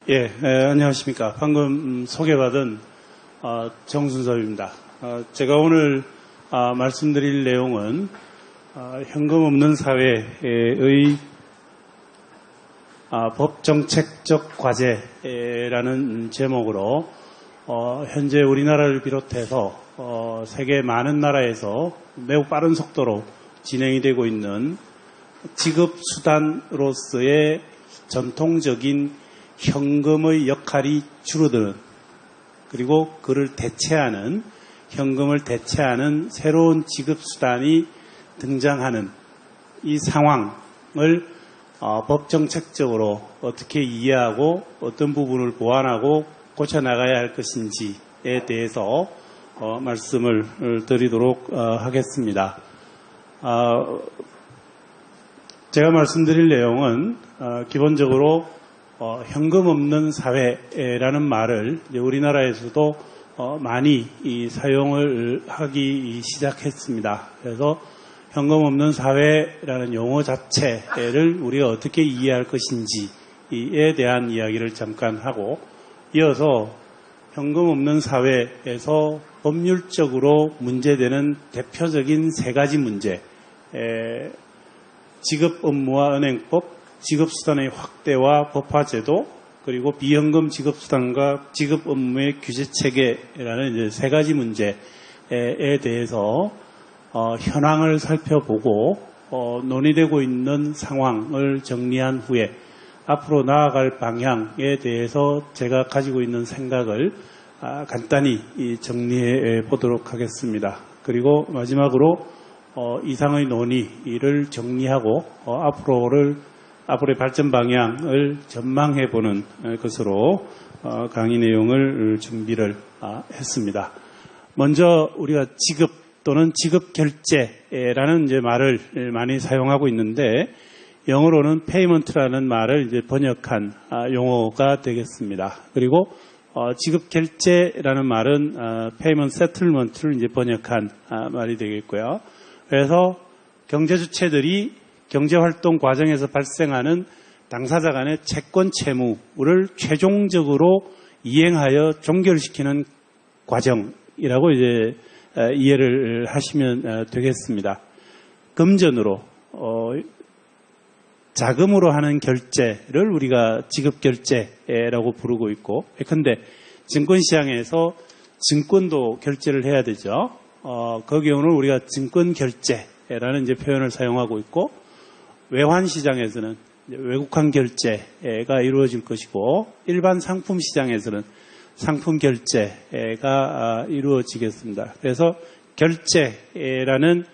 안녕하십니까. 방금 소개받은 정순섭입니다. 제가 오늘 말씀드릴 내용은 현금 없는 사회의 법정책적 과제라는 제목으로 현재 우리나라를 비롯해서 세계 많은 나라에서 매우 빠른 속도로 진행이 되고 있는 지급수단으로서의 전통적인 현금의 역할이 줄어드는, 그리고 그를 대체하는, 현금을 대체하는 새로운 지급수단이 등장하는 이 상황을 법정책적으로 어떻게 이해하고 어떤 부분을 보완하고 고쳐나가야 할 것인지에 대해서 말씀을 드리도록 하겠습니다. 제가 말씀드릴 내용은 기본적으로 현금 없는 사회라는 말을 이제 우리나라에서도 많이 사용을 하기 시작했습니다. 그래서 현금 없는 사회라는 용어 자체를 우리가 어떻게 이해할 것인지에 대한 이야기를 잠깐 하고, 이어서 현금 없는 사회에서 법률적으로 문제되는 대표적인 세 가지 문제, 지급 업무와 은행법, 지급수단의 확대와 법화제도, 그리고 비현금 지급수단과 지급 업무의 규제체계라는 이제 세 가지 문제에 대해서 현황을 살펴보고 논의되고 있는 상황을 정리한 후에 앞으로 나아갈 방향에 대해서 제가 가지고 있는 생각을 간단히 정리해 보도록 하겠습니다. 그리고 마지막으로 이상의 논의를 정리하고 앞으로의 발전 방향을 전망해보는 것으로 강의 내용을 준비를 했습니다. 먼저 우리가 지급 또는 지급결제라는 이제 말을 많이 사용하고 있는데, 영어로는 payment라는 말을 이제 번역한 용어가 되겠습니다. 그리고 지급결제라는 말은 payment settlement를 이제 번역한 말이 되겠고요. 그래서 경제주체들이 경제활동 과정에서 발생하는 당사자 간의 채권 채무를 최종적으로 이행하여 종결시키는 과정이라고 이제 이해를 하시면 되겠습니다. 금전으로 자금으로 하는 결제를 우리가 지급결제라고 부르고 있고, 예컨대 증권시장에서 증권도 결제를 해야 되죠. 그 경우는 우리가 증권결제라는 이제 표현을 사용하고 있고, 외환시장에서는 외국환 결제가 이루어질 것이고, 일반 상품 시장에서는 상품 결제가 이루어지겠습니다. 그래서 결제라는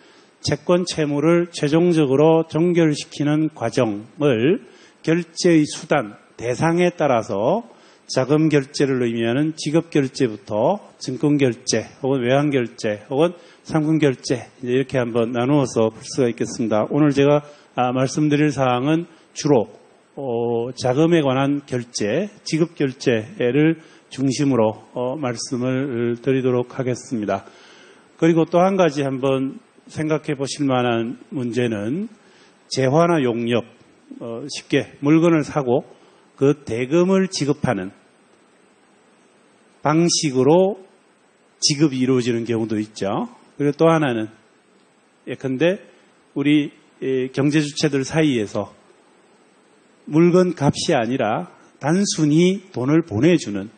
채권 채무를 최종적으로 종결시키는 과정을 결제의 수단, 대상에 따라서 자금 결제를 의미하는 지급 결제부터 증권 결제, 혹은 외환 결제, 혹은 상품 결제, 이렇게 한번 나누어서 볼 수가 있겠습니다. 오늘 제가 말씀드릴 사항은 주로 자금에 관한 결제, 지급 결제를 중심으로 말씀을 드리도록 하겠습니다. 그리고 또 한 가지 한번 생각해 보실 만한 문제는 재화나 용역, 쉽게 물건을 사고 그 대금을 지급하는 방식으로 지급이 이루어지는 경우도 있죠. 그리고 또 하나는 예컨대 우리 경제주체들 사이에서 물건 값이 아니라 단순히 돈을 보내주는,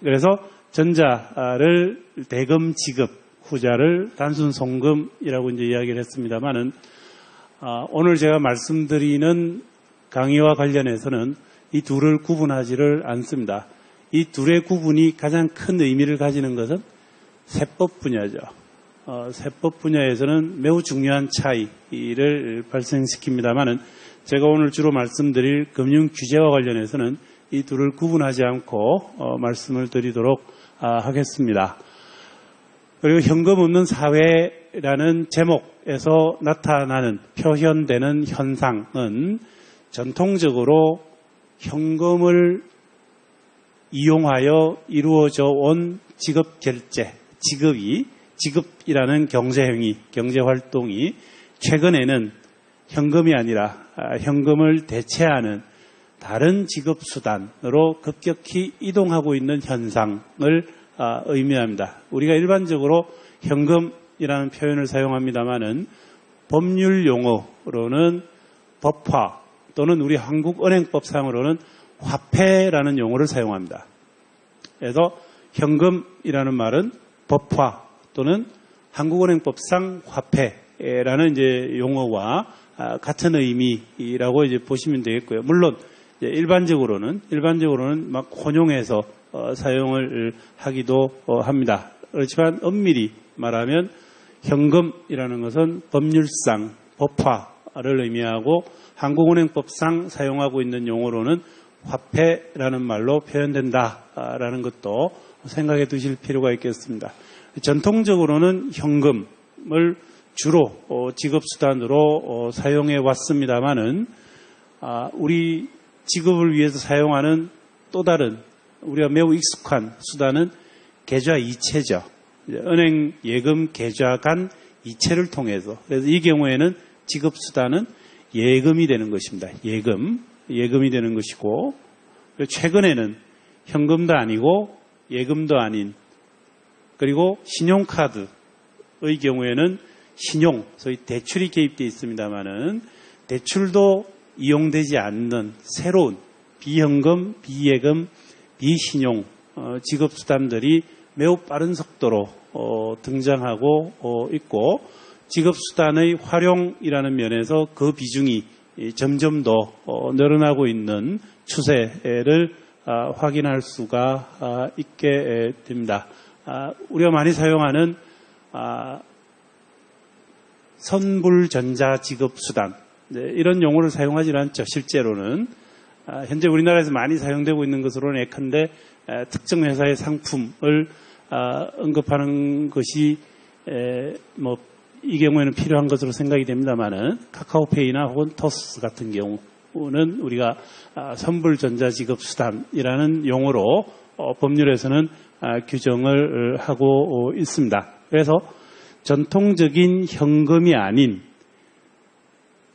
그래서 전자를 대금 지급, 후자를 단순 송금이라고 이제 이야기를 했습니다만은, 오늘 제가 말씀드리는 강의와 관련해서는 이 둘을 구분하지를 않습니다. 이 둘의 구분이 가장 큰 의미를 가지는 것은 세법 분야죠. 세법 분야에서는 매우 중요한 차이를 발생시킵니다만은, 제가 오늘 주로 말씀드릴 금융 규제와 관련해서는 이 둘을 구분하지 않고 말씀을 드리도록 하겠습니다. 그리고 현금 없는 사회라는 제목에서 나타나는, 표현되는 현상은 전통적으로 현금을 이용하여 이루어져 온 지급 결제, 지급이라는 경제행위, 경제활동이 최근에는 현금이 아니라 현금을 대체하는 다른 지급수단으로 급격히 이동하고 있는 현상을 의미합니다. 우리가 일반적으로 현금이라는 표현을 사용합니다마는 법률 용어로는 법화 또는 우리 한국은행법상으로는 화폐라는 용어를 사용합니다. 그래서 현금이라는 말은 법화 또는 한국은행법상 화폐라는 이제 용어와 같은 의미라고 이제 보시면 되겠고요. 물론 일반적으로는 막 혼용해서 사용을 하기도 합니다. 그렇지만 엄밀히 말하면 현금이라는 것은 법률상 법화를 의미하고 한국은행법상 사용하고 있는 용어로는 화폐라는 말로 표현된다라는 것도 생각해 두실 필요가 있겠습니다. 전통적으로는 현금을 주로 지급수단으로 사용해 왔습니다마는 우리 지급을 위해서 사용하는 또 다른 우리가 매우 익숙한 수단은 계좌 이체죠. 은행 예금 계좌 간 이체를 통해서. 그래서 이 경우에는 지급수단은 예금이 되는 것입니다. 예금이 되는 것이고, 최근에는 현금도 아니고 예금도 아닌, 그리고 신용카드의 경우에는 신용, 소위 대출이 개입되어 있습니다만은 대출도 이용되지 않는 새로운 비현금, 비예금, 비신용 지급수단들이 매우 빠른 속도로 등장하고 있고, 지급수단의 활용이라는 면에서 그 비중이 점점 더 늘어나고 있는 추세를 확인할 수가 있게 됩니다. 우리가 많이 사용하는 선불전자 지급수단, 이런 용어를 사용하지 않죠. 실제로는 현재 우리나라에서 많이 사용되고 있는 것으로는 예컨대 특정 회사의 상품을 언급하는 것이 이 경우에는 필요한 것으로 생각이 됩니다만은 카카오페이나 혹은 토스 같은 경우는 우리가 선불전자지급수단이라는 용어로 법률에서는 규정을 하고 있습니다. 그래서 전통적인 현금이 아닌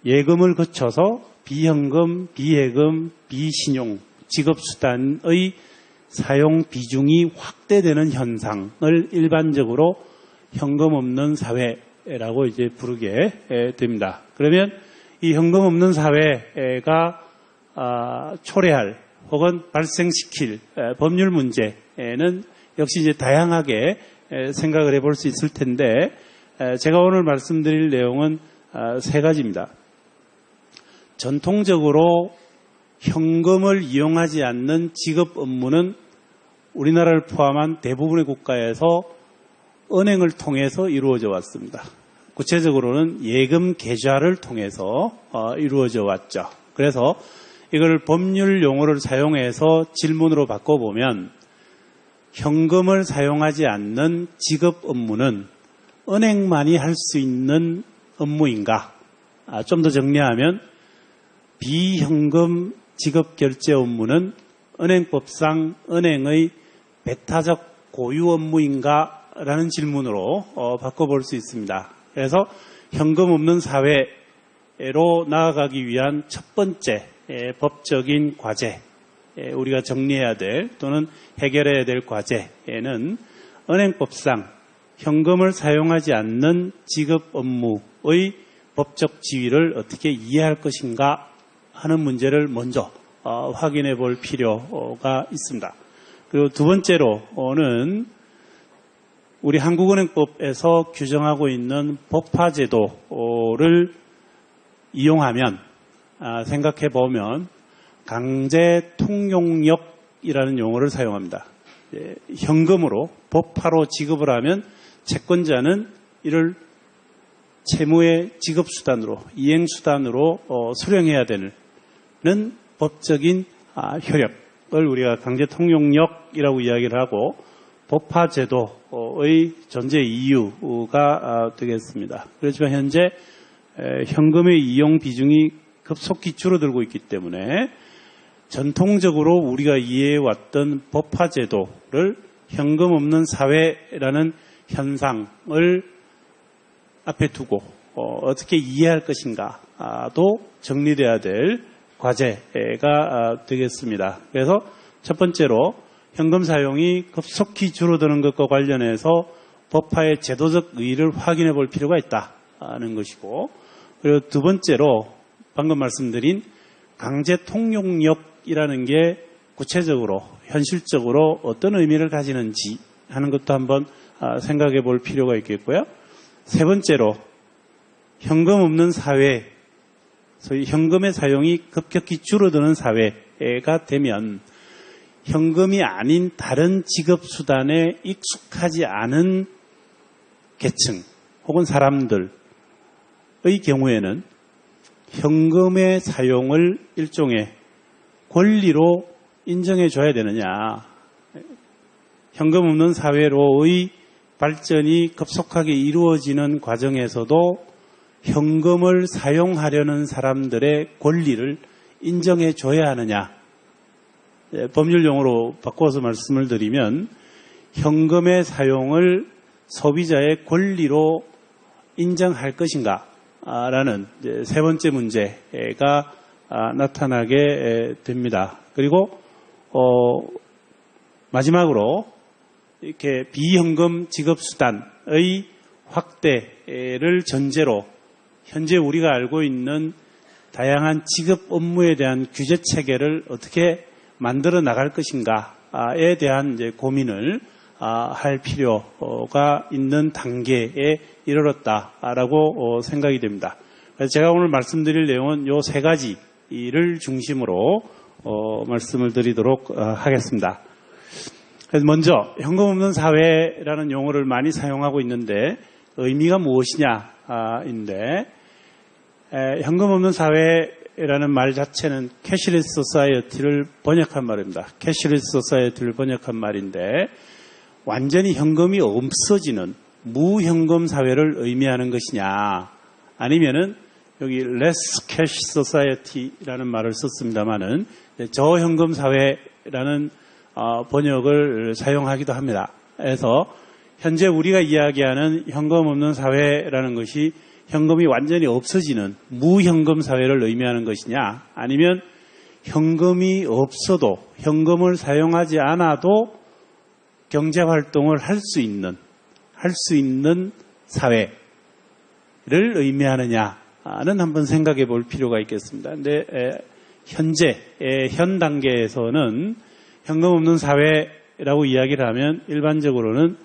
예금을 거쳐서 비현금, 비예금, 비신용 지급수단의 사용 비중이 확대되는 현상을 일반적으로 현금 없는 사회라고 이제 부르게 됩니다. 그러면 이 현금 없는 사회가 초래할 혹은 발생시킬 법률 문제는 역시 이제 다양하게 생각을 해볼 수 있을 텐데, 제가 오늘 말씀드릴 내용은 세 가지입니다. 전통적으로 현금을 이용하지 않는 지급 업무는 우리나라를 포함한 대부분의 국가에서 은행을 통해서 이루어져 왔습니다. 구체적으로는 예금 계좌를 통해서 이루어져 왔죠. 그래서 이걸 법률 용어를 사용해서 질문으로 바꿔보면, 현금을 사용하지 않는 지급 업무는 은행만이 할 수 있는 업무인가? 좀 더 정리하면 비현금 지급 결제 업무는 은행법상 은행의 배타적 고유 업무인가? 라는 질문으로 바꿔볼 수 있습니다. 그래서 현금 없는 사회로 나아가기 위한 첫 번째 법적인 과제, 우리가 정리해야 될 또는 해결해야 될 과제는 은행법상 현금을 사용하지 않는 지급 업무의 법적 지위를 어떻게 이해할 것인가 하는 문제를 먼저 확인해 볼 필요가 있습니다. 그리고 두 번째로는 우리 한국은행법에서 규정하고 있는 법화제도를 이용하면 생각해 보면 강제 통용력이라는 용어를 사용합니다. 현금으로 법화로 지급을 하면 채권자는 이를 채무의 지급수단으로, 이행수단으로 수령해야 되는 법적인 효력을 우리가 강제 통용력이라고 이야기를 하고, 법화제도의 존재 이유가 되겠습니다. 그렇지만 현재 현금의 이용 비중이 급속히 줄어들고 있기 때문에 전통적으로 우리가 이해해왔던 법화제도를 현금 없는 사회라는 현상을 앞에 두고 어떻게 이해할 것인가도 정리돼야 될 과제가 되겠습니다. 그래서 첫 번째로 현금 사용이 급속히 줄어드는 것과 관련해서 법화의 제도적 의의를 확인해 볼 필요가 있다는 것이고, 그리고 두 번째로 방금 말씀드린 강제 통용력이라는 게 구체적으로 현실적으로 어떤 의미를 가지는지 하는 것도 한번 생각해 볼 필요가 있겠고요. 세 번째로 현금 없는 사회, 소위 현금의 사용이 급격히 줄어드는 사회가 되면 현금이 아닌 다른 지급 수단에 익숙하지 않은 계층 혹은 사람들의 경우에는 현금의 사용을 일종의 권리로 인정해 줘야 되느냐. 현금 없는 사회로의 발전이 급속하게 이루어지는 과정에서도 현금을 사용하려는 사람들의 권리를 인정해 줘야 하느냐. 법률 용어로 바꿔서 말씀을 드리면 현금의 사용을 소비자의 권리로 인정할 것인가 라는 세 번째 문제가 나타나게 됩니다. 그리고 마지막으로 이렇게 비현금 지급수단의 확대를 전제로 현재 우리가 알고 있는 다양한 지급 업무에 대한 규제 체계를 어떻게 만들어 나갈 것인가에 대한 이제 고민을 할 필요가 있는 단계에 이르렀다라고 생각이 됩니다. 그래서 제가 오늘 말씀드릴 내용은 이 세 가지를 중심으로 말씀을 드리도록 하겠습니다. 그래서 먼저 현금 없는 사회라는 용어를 많이 사용하고 있는데 의미가 무엇이냐인데, 현금 없는 사회라는 말 자체는 캐시리스 소사이어티를 번역한 말입니다. 캐시리스 소사이어티를 번역한 말인데 완전히 현금이 없어지는 무현금 사회를 의미하는 것이냐, 아니면은 여기 less cash society라는 말을 썼습니다만은 저현금 사회라는 번역을 사용하기도 합니다. 그래서 현재 우리가 이야기하는 현금 없는 사회라는 것이 현금이 완전히 없어지는 무현금 사회를 의미하는 것이냐, 아니면 현금이 없어도 현금을 사용하지 않아도 경제활동을 할 수 있는 사회를 의미하느냐는 한번 생각해 볼 필요가 있겠습니다. 근데 현 단계에서는 현금 없는 사회라고 이야기를 하면 일반적으로는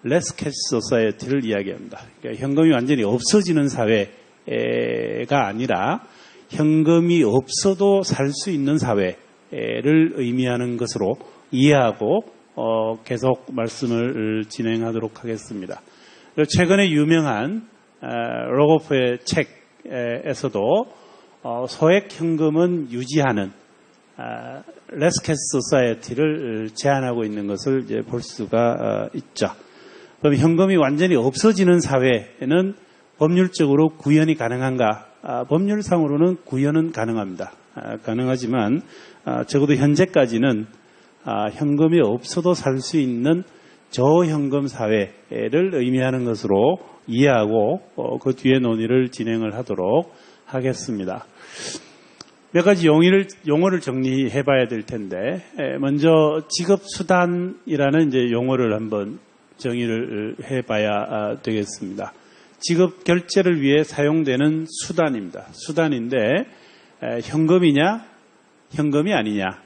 less cash society를 이야기합니다. 그러니까 현금이 완전히 없어지는 사회가 아니라 현금이 없어도 살 수 있는 사회를 의미하는 것으로 이해하고 계속 말씀을 진행하도록 하겠습니다. 최근에 유명한 로고프의 책에서도 소액 현금은 유지하는 less cash society를 제안하고 있는 것을 이제 볼 수가 있죠. 그럼 현금이 완전히 없어지는 사회에는 법률적으로 구현이 가능한가? 법률상으로는 구현은 가능합니다. 가능하지만 적어도 현재까지는 현금이 없어도 살 수 있는 저현금 사회를 의미하는 것으로 이해하고 그 뒤에 논의를 진행을 하도록 하겠습니다. 몇 가지 용어를 정리해 봐야 될 텐데, 먼저 지급수단이라는 이제 용어를 한번 정의를 해 봐야 되겠습니다. 지급 결제를 위해 사용되는 수단입니다. 수단인데, 현금이냐, 현금이 아니냐,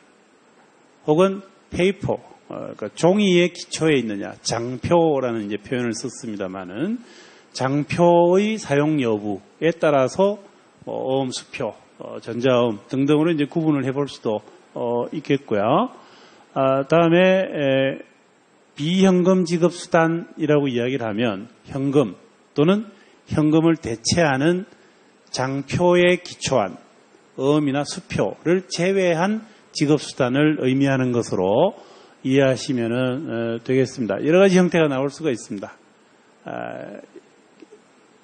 혹은 페이퍼, 그러니까 종이의 기초에 있느냐, 장표라는 이제 표현을 썼습니다만은, 장표의 사용 여부에 따라서 어음, 수표, 전자음 등등으로 이제 구분을 해볼 수도 있겠고요. 다음에 비현금 지급 수단이라고 이야기를 하면 현금 또는 현금을 대체하는 장표에 기초한 어음이나 수표를 제외한 지급 수단을 의미하는 것으로 이해하시면 되겠습니다. 여러 가지 형태가 나올 수가 있습니다.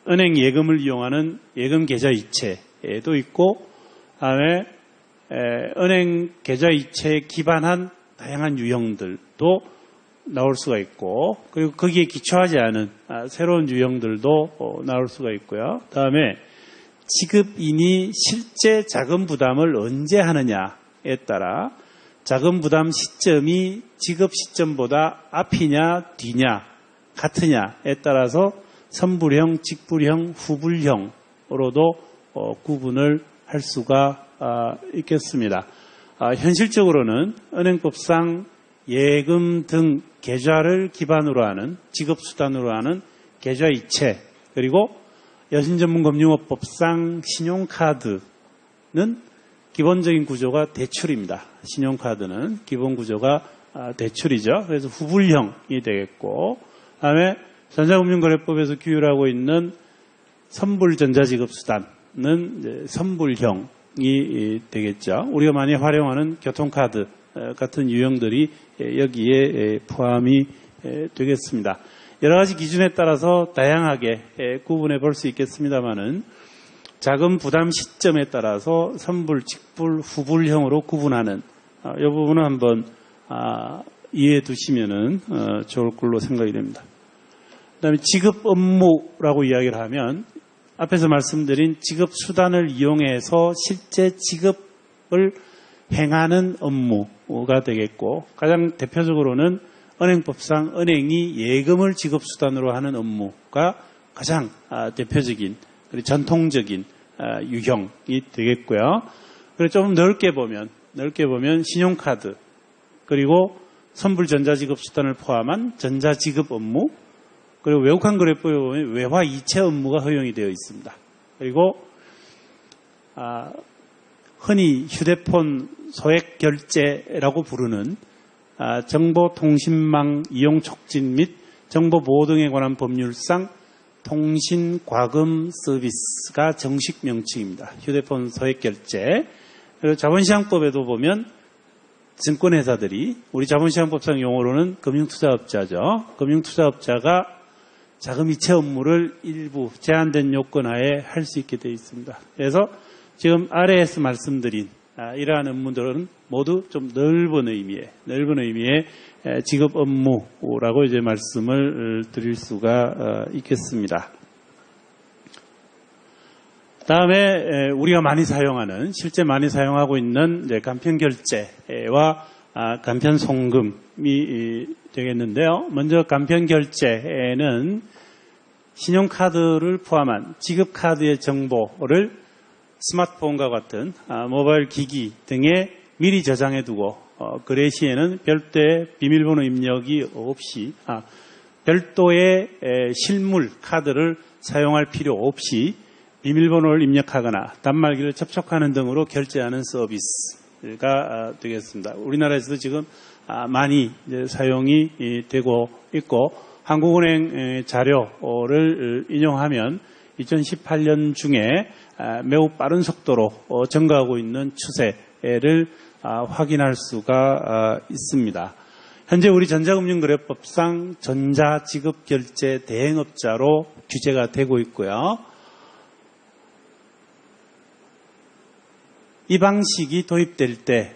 은행 예금을 이용하는 예금 계좌 이체도 있고, 다음에 은행 계좌 이체에 기반한 다양한 유형들도 나올 수가 있고, 그리고 거기에 기초하지 않은 새로운 유형들도 나올 수가 있고요. 다음에 지급인이 실제 자금 부담을 언제 하느냐에 따라 자금 부담 시점이 지급 시점보다 앞이냐 뒤냐 같으냐에 따라서 선불형, 직불형, 후불형으로도 구분을 할 수가 있겠습니다. 현실적으로는 은행법상 예금 등 계좌를 기반으로 하는 지급수단으로 하는 계좌이체, 그리고 여신전문금융업법상 신용카드는 기본적인 구조가 대출입니다. 신용카드는 기본 구조가 대출이죠. 그래서 후불형이 되겠고, 그다음에 전자금융거래법에서 규율하고 있는 선불전자지급수단은 이제 선불형이 되겠죠. 우리가 많이 활용하는 교통카드 같은 유형들이 여기에 포함이 되겠습니다. 여러 가지 기준에 따라서 다양하게 구분해 볼 수 있겠습니다만은 자금 부담 시점에 따라서 선불, 직불, 후불형으로 구분하는 이 부분은 한번 이해해 두시면은 좋을 걸로 생각이 됩니다. 그다음에 지급 업무라고 이야기를 하면 앞에서 말씀드린 지급 수단을 이용해서 실제 지급을 행하는 업무가 되겠고, 가장 대표적으로는 은행법상 은행이 예금을 지급 수단으로 하는 업무가 가장 대표적인 그리고 전통적인 유형이 되겠고요. 그리고 좀 넓게 보면 신용카드, 그리고 선불 전자지급 수단을 포함한 전자지급 업무, 그리고 외국환 거래법에 보면 외화 이체 업무가 허용이 되어 있습니다. 그리고 흔히 휴대폰 소액 결제라고 부르는 정보통신망 이용 촉진 및 정보보호 등에 관한 법률상 통신과금 서비스가 정식 명칭입니다. 휴대폰 소액 결제. 그리고 자본시장법에도 보면 증권회사들이, 우리 자본시장법상 용어로는 금융투자업자죠. 금융투자업자가 자금 이체 업무를 일부 제한된 요건 하에 할 수 있게 되어 있습니다. 그래서 지금 아래에서 말씀드린 이러한 업무들은 모두 좀 넓은 의미의 지급 업무라고 이제 말씀을 드릴 수가 있겠습니다. 다음에 우리가 많이 사용하는, 실제 많이 사용하고 있는 이제 간편결제와 간편송금이 되겠는데요. 먼저 간편결제에는 신용카드를 포함한 지급카드의 정보를 스마트폰과 같은 모바일 기기 등에 미리 저장해 두고 거래 시에는 별도의 비밀번호 입력이 없이 별도의 실물 카드를 사용할 필요 없이 비밀번호를 입력하거나 단말기를 접촉하는 등으로 결제하는 서비스가 되겠습니다. 우리나라에서도 지금 많이 사용이 되고 있고, 한국은행 자료를 인용하면 2018년 중에 매우 빠른 속도로 증가하고 있는 추세를 확인할 수가 있습니다. 현재 우리 전자금융거래법상 전자지급결제 대행업자로 규제가 되고 있고요. 이 방식이 도입될 때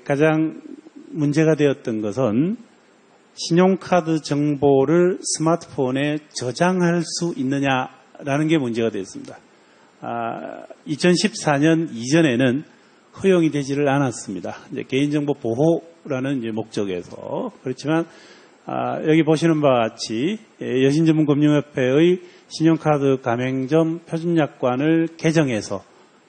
가장 문제가 되었던 것은 신용카드 정보를 스마트폰에 저장할 수 있느냐라는 게 문제가 되었습니다. 2014년 이전에는 허용이 되지를 않았습니다. 이제 개인정보 보호라는 이제 목적에서. 그렇지만 여기 보시는 바와 같이 여신전문금융협회의 신용카드 가맹점 표준약관을 개정해서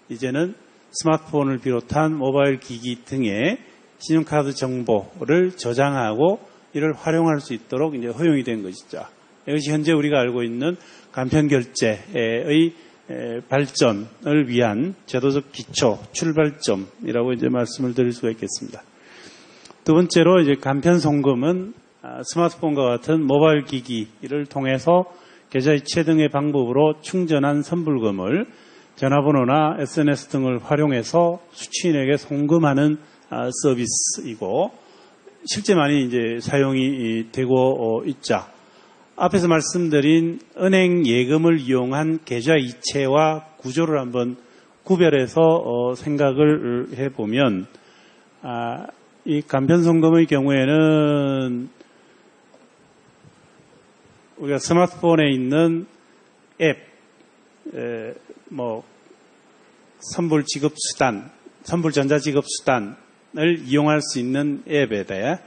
이제는 스마트폰을 비롯한 모바일 기기 등에 신용카드 정보를 저장하고 이를 활용할 수 있도록 이제 허용이 된 것이죠. 이것이 현재 우리가 알고 있는 간편결제의 발전을 위한 제도적 기초, 출발점이라고 이제 말씀을 드릴 수가 있겠습니다. 두 번째로 이제 간편송금은 스마트폰과 같은 모바일 기기를 통해서 계좌이체 등의 방법으로 충전한 선불금을 전화번호나 SNS 등을 활용해서 수취인에게 송금하는 서비스이고, 실제 많이 이제 사용이 되고 있죠. 앞에서 말씀드린 은행 예금을 이용한 계좌 이체와 구조를 한번 구별해서 생각을 해보면, 이 간편송금의 경우에는 우리가 스마트폰에 있는 앱, 선불 전자지급 수단을 이용할 수 있는 앱에 대해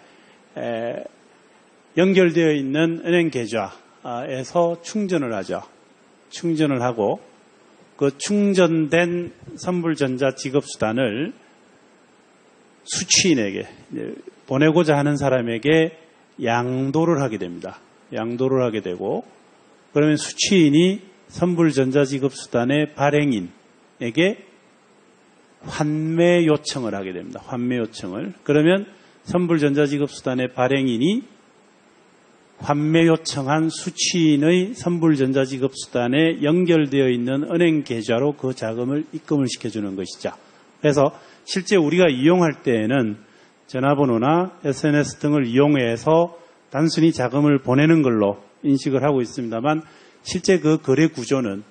연결되어 있는 은행 계좌에서 충전을 하죠. 충전을 하고 그 충전된 선불 전자지급 수단을 수취인에게 보내고자 하는 사람에게 양도를 하게 됩니다. 양도를 하게 되고 그러면 수취인이 선불 전자지급 수단의 발행인에게 환매 요청을 하게 됩니다. 환매 요청을. 그러면 선불 전자지급 수단의 발행인이 환매 요청한 수취인의 선불 전자지급 수단에 연결되어 있는 은행 계좌로 그 자금을 입금을 시켜주는 것이죠. 그래서 실제 우리가 이용할 때에는 전화번호나 SNS 등을 이용해서 단순히 자금을 보내는 걸로 인식을 하고 있습니다만 실제 그 거래 구조는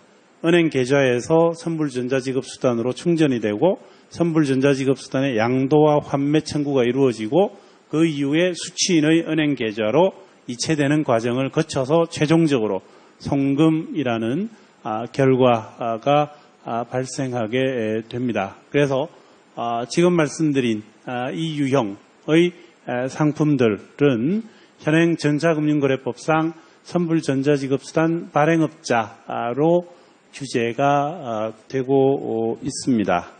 은행 계좌에서 선불 전자지급 수단으로 충전이 되고 선불 전자지급 수단의 양도와 환매 청구가 이루어지고 그 이후에 수취인의 은행 계좌로 이체되는 과정을 거쳐서 최종적으로 송금이라는 결과가 발생하게 됩니다. 그래서 지금 말씀드린 이 유형의 상품들은 현행 전자금융거래법상 선불 전자지급수단 발행업자로 규제가 되고 있습니다.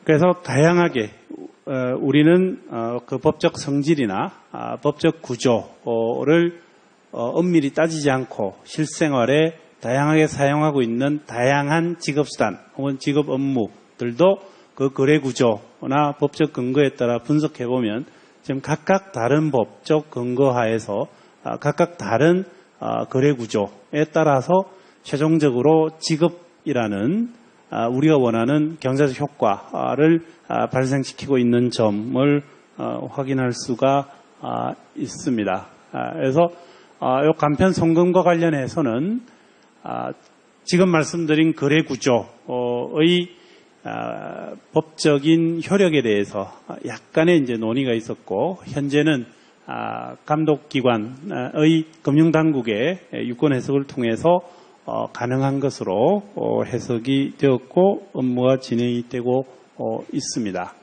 그래서 다양하게 우리는 그 법적 성질이나 법적 구조를 엄밀히 따지지 않고 실생활에 다양하게 사용하고 있는 다양한 지급수단 혹은 지급 업무들도 그 거래 구조나 법적 근거에 따라 분석해보면 지금 각각 다른 법적 근거하에서 각각 다른 거래 구조에 따라서 최종적으로 지급이라는 우리가 원하는 경제적 효과를 발생시키고 있는 점을 확인할 수가 있습니다. 그래서 이 간편 송금과 관련해서는 지금 말씀드린 거래 구조의 법적인 효력에 대해서 약간의 이제 논의가 있었고 현재는 감독기관의 금융당국의 유권 해석을 통해서 가능한 것으로 해석이 되었고 업무가 진행이 되고 있습니다.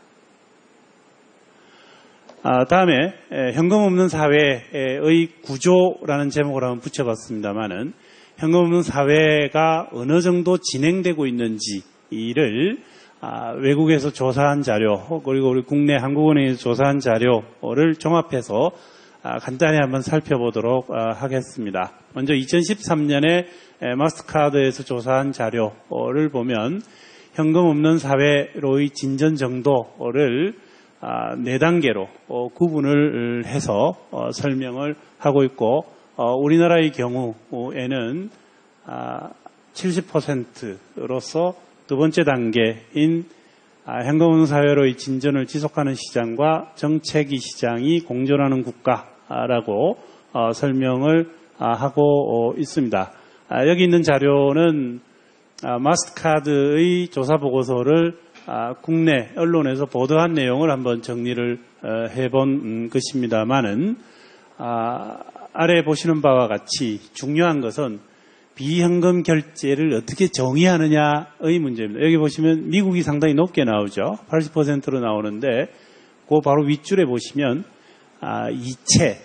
다음에 현금 없는 사회의 구조라는 제목을 한번 붙여봤습니다만은 현금 없는 사회가 어느 정도 진행되고 있는지를 외국에서 조사한 자료 그리고 우리 국내 한국은행에서 조사한 자료를 종합해서 간단히 한번 살펴보도록 하겠습니다. 먼저 2013년에 마스터카드에서 조사한 자료를 보면 현금 없는 사회로의 진전 정도를 4단계로 구분을 해서 설명을 하고 있고 우리나라의 경우에는 70%로서 두 번째 단계인 현금 없는 사회로의 진전을 지속하는 시장과 정책이 시장이 공존하는 국가라고 설명을 하고 있습니다. 여기 있는 자료는 마스터카드의 조사 보고서를 국내 언론에서 보도한 내용을 한번 정리를 해본 것입니다만은 아래 보시는 바와 같이 중요한 것은 비현금 결제를 어떻게 정의하느냐의 문제입니다. 여기 보시면 미국이 상당히 높게 나오죠. 80%로 나오는데 그 바로 윗줄에 보시면 이체,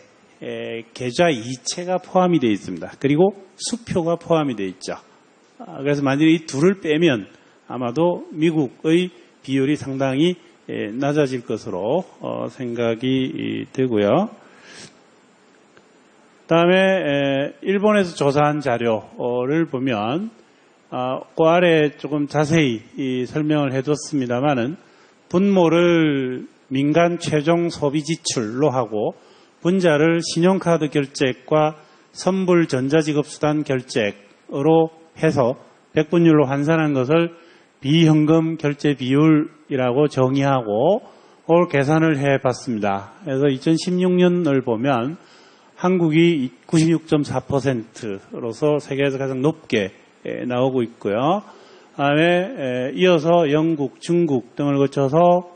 계좌 이체가 포함이 되어 있습니다. 그리고 수표가 포함이 되어 있죠. 그래서 만약에 이 둘을 빼면 아마도 미국의 비율이 상당히 낮아질 것으로 생각이 되고요. 다음에 일본에서 조사한 자료를 보면 그 아래 조금 자세히 설명을 해뒀습니다만은 분모를 민간 최종 소비 지출로 하고 분자를 신용카드 결제액과 선불 전자지급수단 결제액으로 해서 백분율로 환산한 것을 비현금 결제 비율이라고 정의하고 그걸 계산을 해봤습니다. 그래서 2016년을 보면 한국이 96.4%로서 세계에서 가장 높게 나오고 있고요. 다음에 이어서 영국, 중국 등을 거쳐서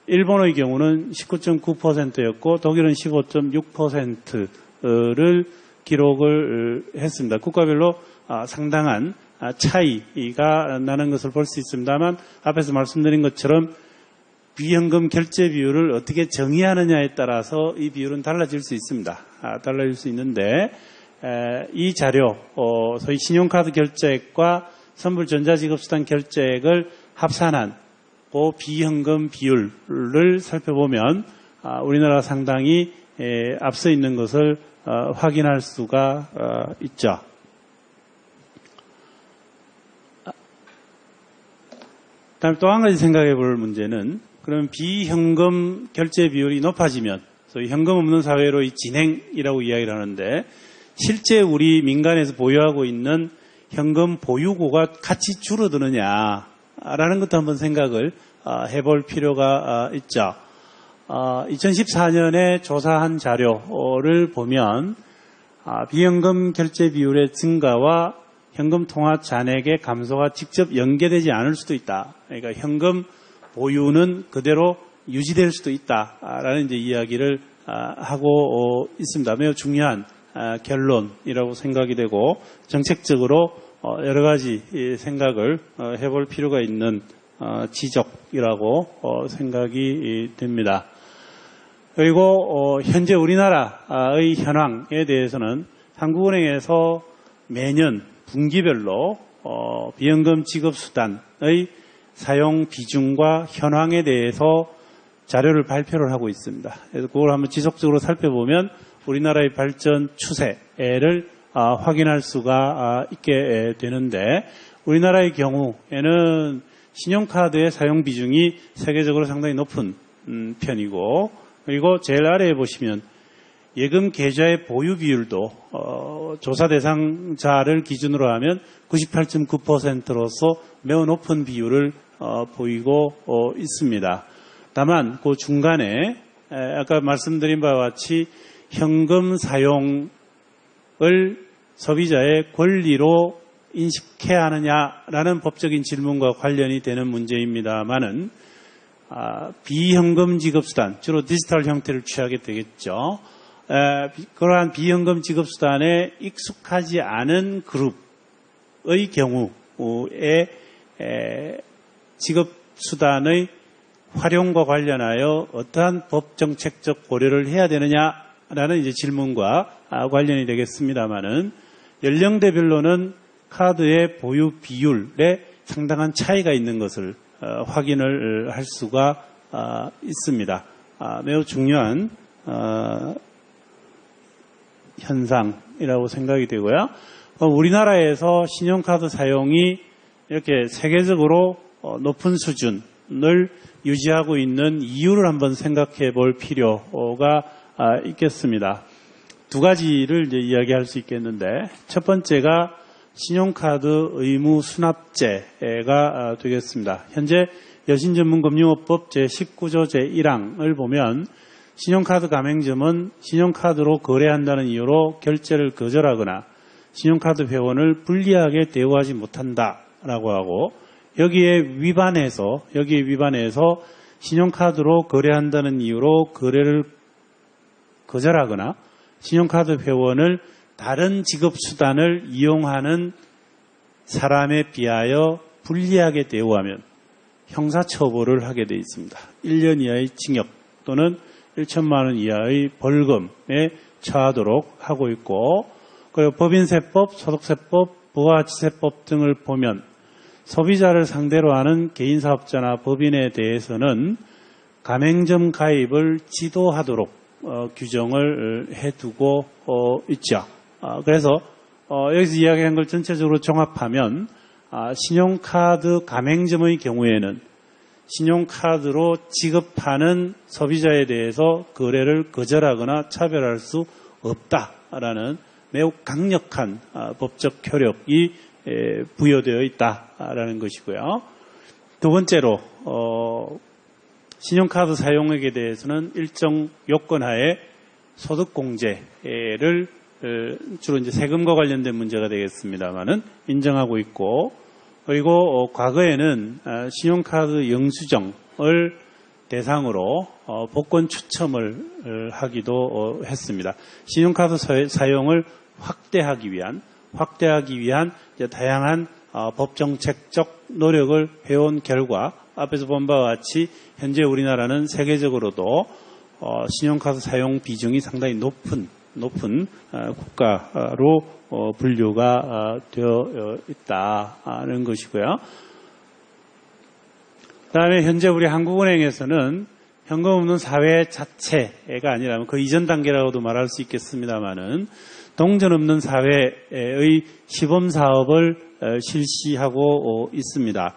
일본의 경우는 19.9%였고 독일은 15.6%를 기록을 했습니다. 국가별로 상당한 차이가 나는 것을 볼 수 있습니다만 앞에서 말씀드린 것처럼 비현금 결제 비율을 어떻게 정의하느냐에 따라서 이 비율은 달라질 수 있습니다. 달라질 수 있는데 이 자료, 소위 신용카드 결제액과 선불 전자지급수단 결제액을 합산한 그 비현금 비율을 살펴보면 우리나라가 상당히 앞서 있는 것을 확인할 수가 있죠. 다음 또 한 가지 생각해 볼 문제는 그러면 비현금 결제 비율이 높아지면 소위 현금 없는 사회로의 진행이라고 이야기를 하는데 실제 우리 민간에서 보유하고 있는 현금 보유고가 같이 줄어드느냐라는 것도 한번 생각을 해볼 필요가 있죠. 2014년에 조사한 자료를 보면 비현금 결제 비율의 증가와 현금 통화 잔액의 감소가 직접 연계되지 않을 수도 있다. 그러니까 현금 보유는 그대로 유지될 수도 있다라는 이제 이야기를 하고 있습니다. 매우 중요한 결론이라고 생각이 되고 정책적으로 여러 가지 생각을 해볼 필요가 있는 지적이라고 생각이 됩니다. 그리고 현재 우리나라의 현황에 대해서는 한국은행에서 매년 분기별로 비현금 지급수단의 사용 비중과 현황에 대해서 자료를 발표를 하고 있습니다. 그래서 그걸 한번 지속적으로 살펴보면 우리나라의 발전 추세를 확인할 수가 있게 되는데 우리나라의 경우에는 신용카드의 사용 비중이 세계적으로 상당히 높은 편이고 그리고 제일 아래에 보시면 예금 계좌의 보유 비율도 조사 대상자를 기준으로 하면 98.9%로서 매우 높은 비율을 보이고 있습니다. 다만 그 중간에 아까 말씀드린 바와 같이 현금 사용을 소비자의 권리로 인식해야 하느냐라는 법적인 질문과 관련이 되는 문제입니다만은 비현금 지급수단, 주로 디지털 형태를 취하게 되겠죠. 그러한 비현금 지급수단에 익숙하지 않은 그룹의 경우에 지급수단의 활용과 관련하여 어떠한 법정책적 고려를 해야 되느냐라는 이제 질문과 관련이 되겠습니다만은 연령대별로는 카드의 보유 비율에 상당한 차이가 있는 것을 확인을 할 수가 있습니다. 매우 중요한 현상이라고 생각이 되고요. 우리나라에서 신용카드 사용이 이렇게 세계적으로 높은 수준을 유지하고 있는 이유를 한번 생각해 볼 필요가 있겠습니다. 두 가지를 이제 이야기할 수 있겠는데 첫 번째가 신용카드 의무 수납제가 되겠습니다. 현재 여신전문금융업법 제19조 제1항을 보면 신용카드 가맹점은 신용카드로 거래한다는 이유로 결제를 거절하거나 신용카드 회원을 불리하게 대우하지 못한다라고 하고 여기에 위반해서 신용카드로 거래한다는 이유로 거래를 거절하거나 신용카드 회원을 다른 지급수단을 이용하는 사람에 비하여 불리하게 대우하면 형사처벌을 하게 되어 있습니다. 1년 이하의 징역 또는 1천만 원 이하의 벌금에 처하도록 하고 있고 그리고 법인세법, 소득세법, 부가가치세법 등을 보면 소비자를 상대로 하는 개인사업자나 법인에 대해서는 가맹점 가입을 지도하도록 규정을 해두고 있죠. 그래서 여기서 이야기한 걸 전체적으로 종합하면 신용카드 가맹점의 경우에는 신용카드로 지급하는 소비자에 대해서 거래를 거절하거나 차별할 수 없다라는 매우 강력한 법적 효력이 부여되어 있다라는 것이고요. 두 번째로 신용카드 사용액에 대해서는 일정 요건하에 소득공제를 주로 이제 세금과 관련된 문제가 되겠습니다만은 인정하고 있고 그리고 과거에는 신용카드 영수증을 대상으로 복권 추첨을 하기도 했습니다. 신용카드 사용을 확대하기 위한 이제 다양한 법정책적 노력을 해온 결과 앞에서 본 바와 같이 현재 우리나라는 세계적으로도 신용카드 사용 비중이 상당히 높은 국가로 분류가 되어 있다는 것이고요. 그다음에 현재 우리 한국은행에서는 현금 없는 사회 자체가 아니라 그 이전 단계라고도 말할 수 있겠습니다만은 동전 없는 사회의 시범 사업을 실시하고 있습니다.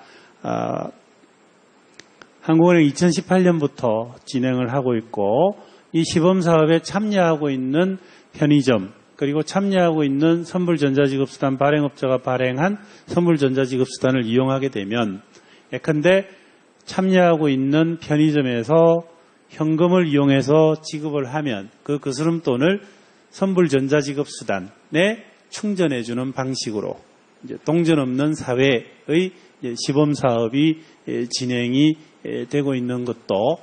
한국은행 2018년부터 진행을 하고 있고 이 시범 사업에 참여하고 있는 편의점 그리고 참여하고 있는 선불전자지급수단 발행업자가 발행한 선불전자지급수단을 이용하게 되면 예컨대 참여하고 있는 편의점에서 현금을 이용해서 지급을 하면 그 거스름돈을 선불전자지급수단에 충전해주는 방식으로 이제 동전 없는 사회의 시범 사업이 진행이 되고 있는 것도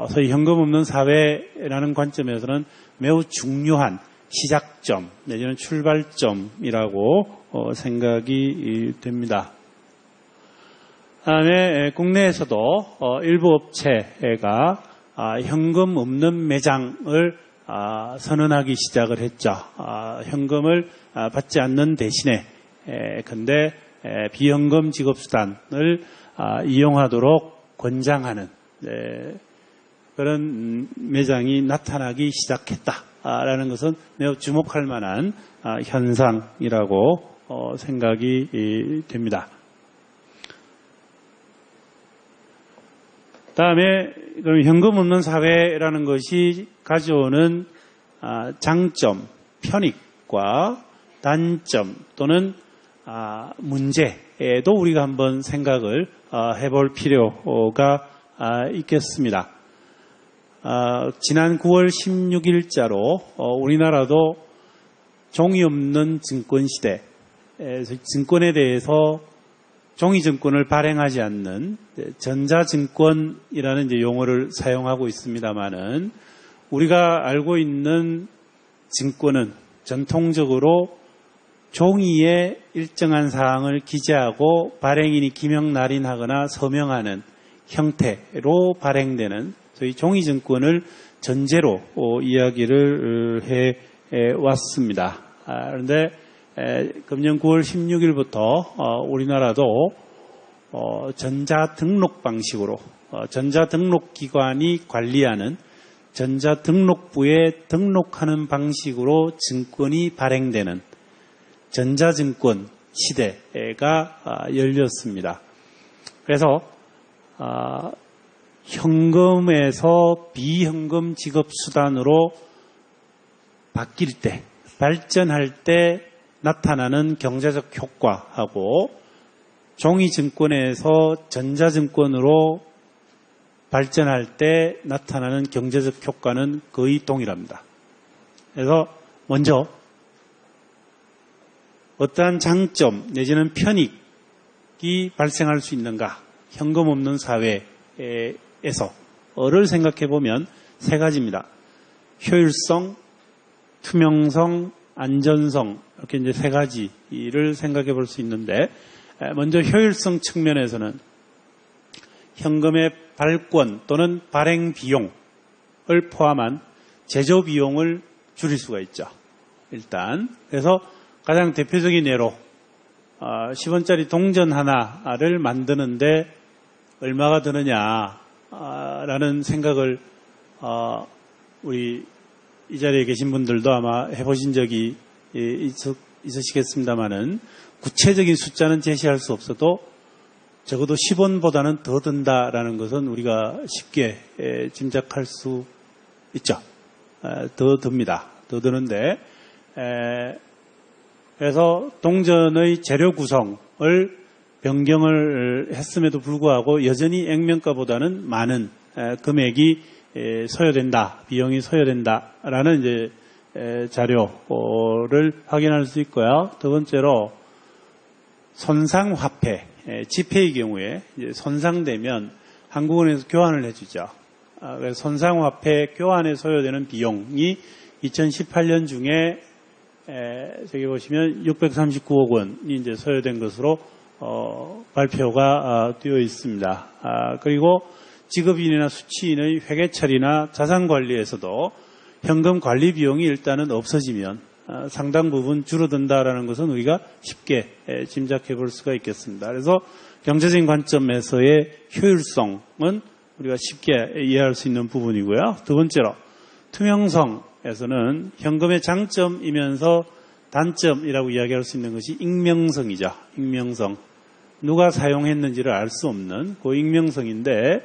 소위 현금 없는 사회라는 관점에서는 매우 중요한 시작점 내지는 출발점이라고 생각이 됩니다. 다음에 국내에서도 일부 업체가 현금 없는 매장을 선언하기 시작을 했죠. 현금을 받지 않는 대신에 근데 비현금 지급수단을 이용하도록 권장하는 그런 매장이 나타나기 시작했다라는 것은 매우 주목할 만한 현상이라고 생각이 됩니다. 다음에 그럼 현금 없는 사회라는 것이 가져오는 장점, 편익과 단점 또는 문제에도 우리가 한번 생각을 해볼 필요가 있겠습니다. 지난 9월 16일자로 우리나라도 종이 없는 증권 시대, 증권에 대해서 종이증권을 발행하지 않는 전자증권이라는 이제 용어를 사용하고 있습니다만은 우리가 알고 있는 증권은 전통적으로 종이에 일정한 사항을 기재하고 발행인이 기명 날인하거나 서명하는 형태로 발행되는 소위 종이증권을 전제로 이야기를 해 왔습니다. 그런데 금년 9월 16일부터 우리나라도 전자등록 방식으로 전자등록기관이 관리하는 전자등록부에 등록하는 방식으로 증권이 발행되는 전자증권 시대가 열렸습니다. 그래서 현금에서 비현금 지급수단으로 바뀔 때, 발전할 때 나타나는 경제적 효과하고 종이증권에서 전자증권으로 발전할 때 나타나는 경제적 효과는 거의 동일합니다. 그래서 먼저 어떠한 장점 내지는 편익이 발생할 수 있는가? 현금 없는 사회에서를 생각해 보면 세 가지입니다. 효율성, 투명성, 안전성 이렇게 이제 세 가지를 생각해 볼 수 있는데 먼저 효율성 측면에서는 현금의 발권 또는 발행 비용을 포함한 제조 비용을 줄일 수가 있죠. 일단 그래서 가장 대표적인 예로 10원짜리 동전 하나를 만드는데 얼마가 드느냐라는 생각을 우리 이 자리에 계신 분들도 아마 해보신 적이 있으시겠습니다만은 구체적인 숫자는 제시할 수 없어도 적어도 10원보다는 더 든다라는 것은 우리가 쉽게 짐작할 수 있죠. 더 듭니다. 더 드는데 그래서 동전의 재료 구성을 변경을 했음에도 불구하고 여전히 액면가보다는 많은 금액이 소요된다, 비용이 소요된다라는 이제 자료를 확인할 수 있고요. 두 번째로 손상화폐, 지폐의 경우에 이제 손상되면 한국은행에서 교환을 해주죠. 그래서 손상화폐 교환에 소요되는 비용이 2018년 중에 저기 보시면 639억 원이 이제 소요된 것으로 발표가 되어 있습니다. 그리고 직업인이나 수취인의 회계 처리나 자산 관리에서도 현금 관리 비용이 일단은 없어지면 상당 부분 줄어든다라는 것은 우리가 쉽게 짐작해 볼 수가 있겠습니다. 그래서 경제적인 관점에서의 효율성은 우리가 쉽게 이해할 수 있는 부분이고요. 두 번째로 투명성에서는 현금의 장점이면서 단점이라고 이야기할 수 있는 것이 익명성이죠. 익명성. 누가 사용했는지를 알 수 없는 그 익명성인데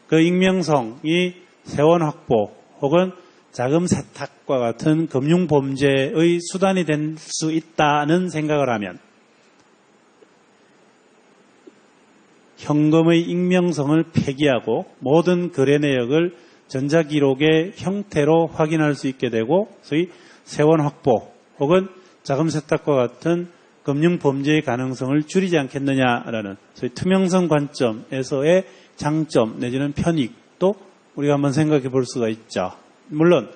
그 익명성이 세원 확보 혹은 자금 세탁과 같은 금융 범죄의 수단이 될 수 있다는 생각을 하면 현금의 익명성을 폐기하고 모든 거래 내역을 전자기록의 형태로 확인할 수 있게 되고 소위 세원 확보 혹은 자금 세탁과 같은 금융 범죄의 가능성을 줄이지 않겠느냐라는 소위 투명성 관점에서의 장점 내지는 편익도 우리가 한번 생각해 볼 수가 있죠. 물론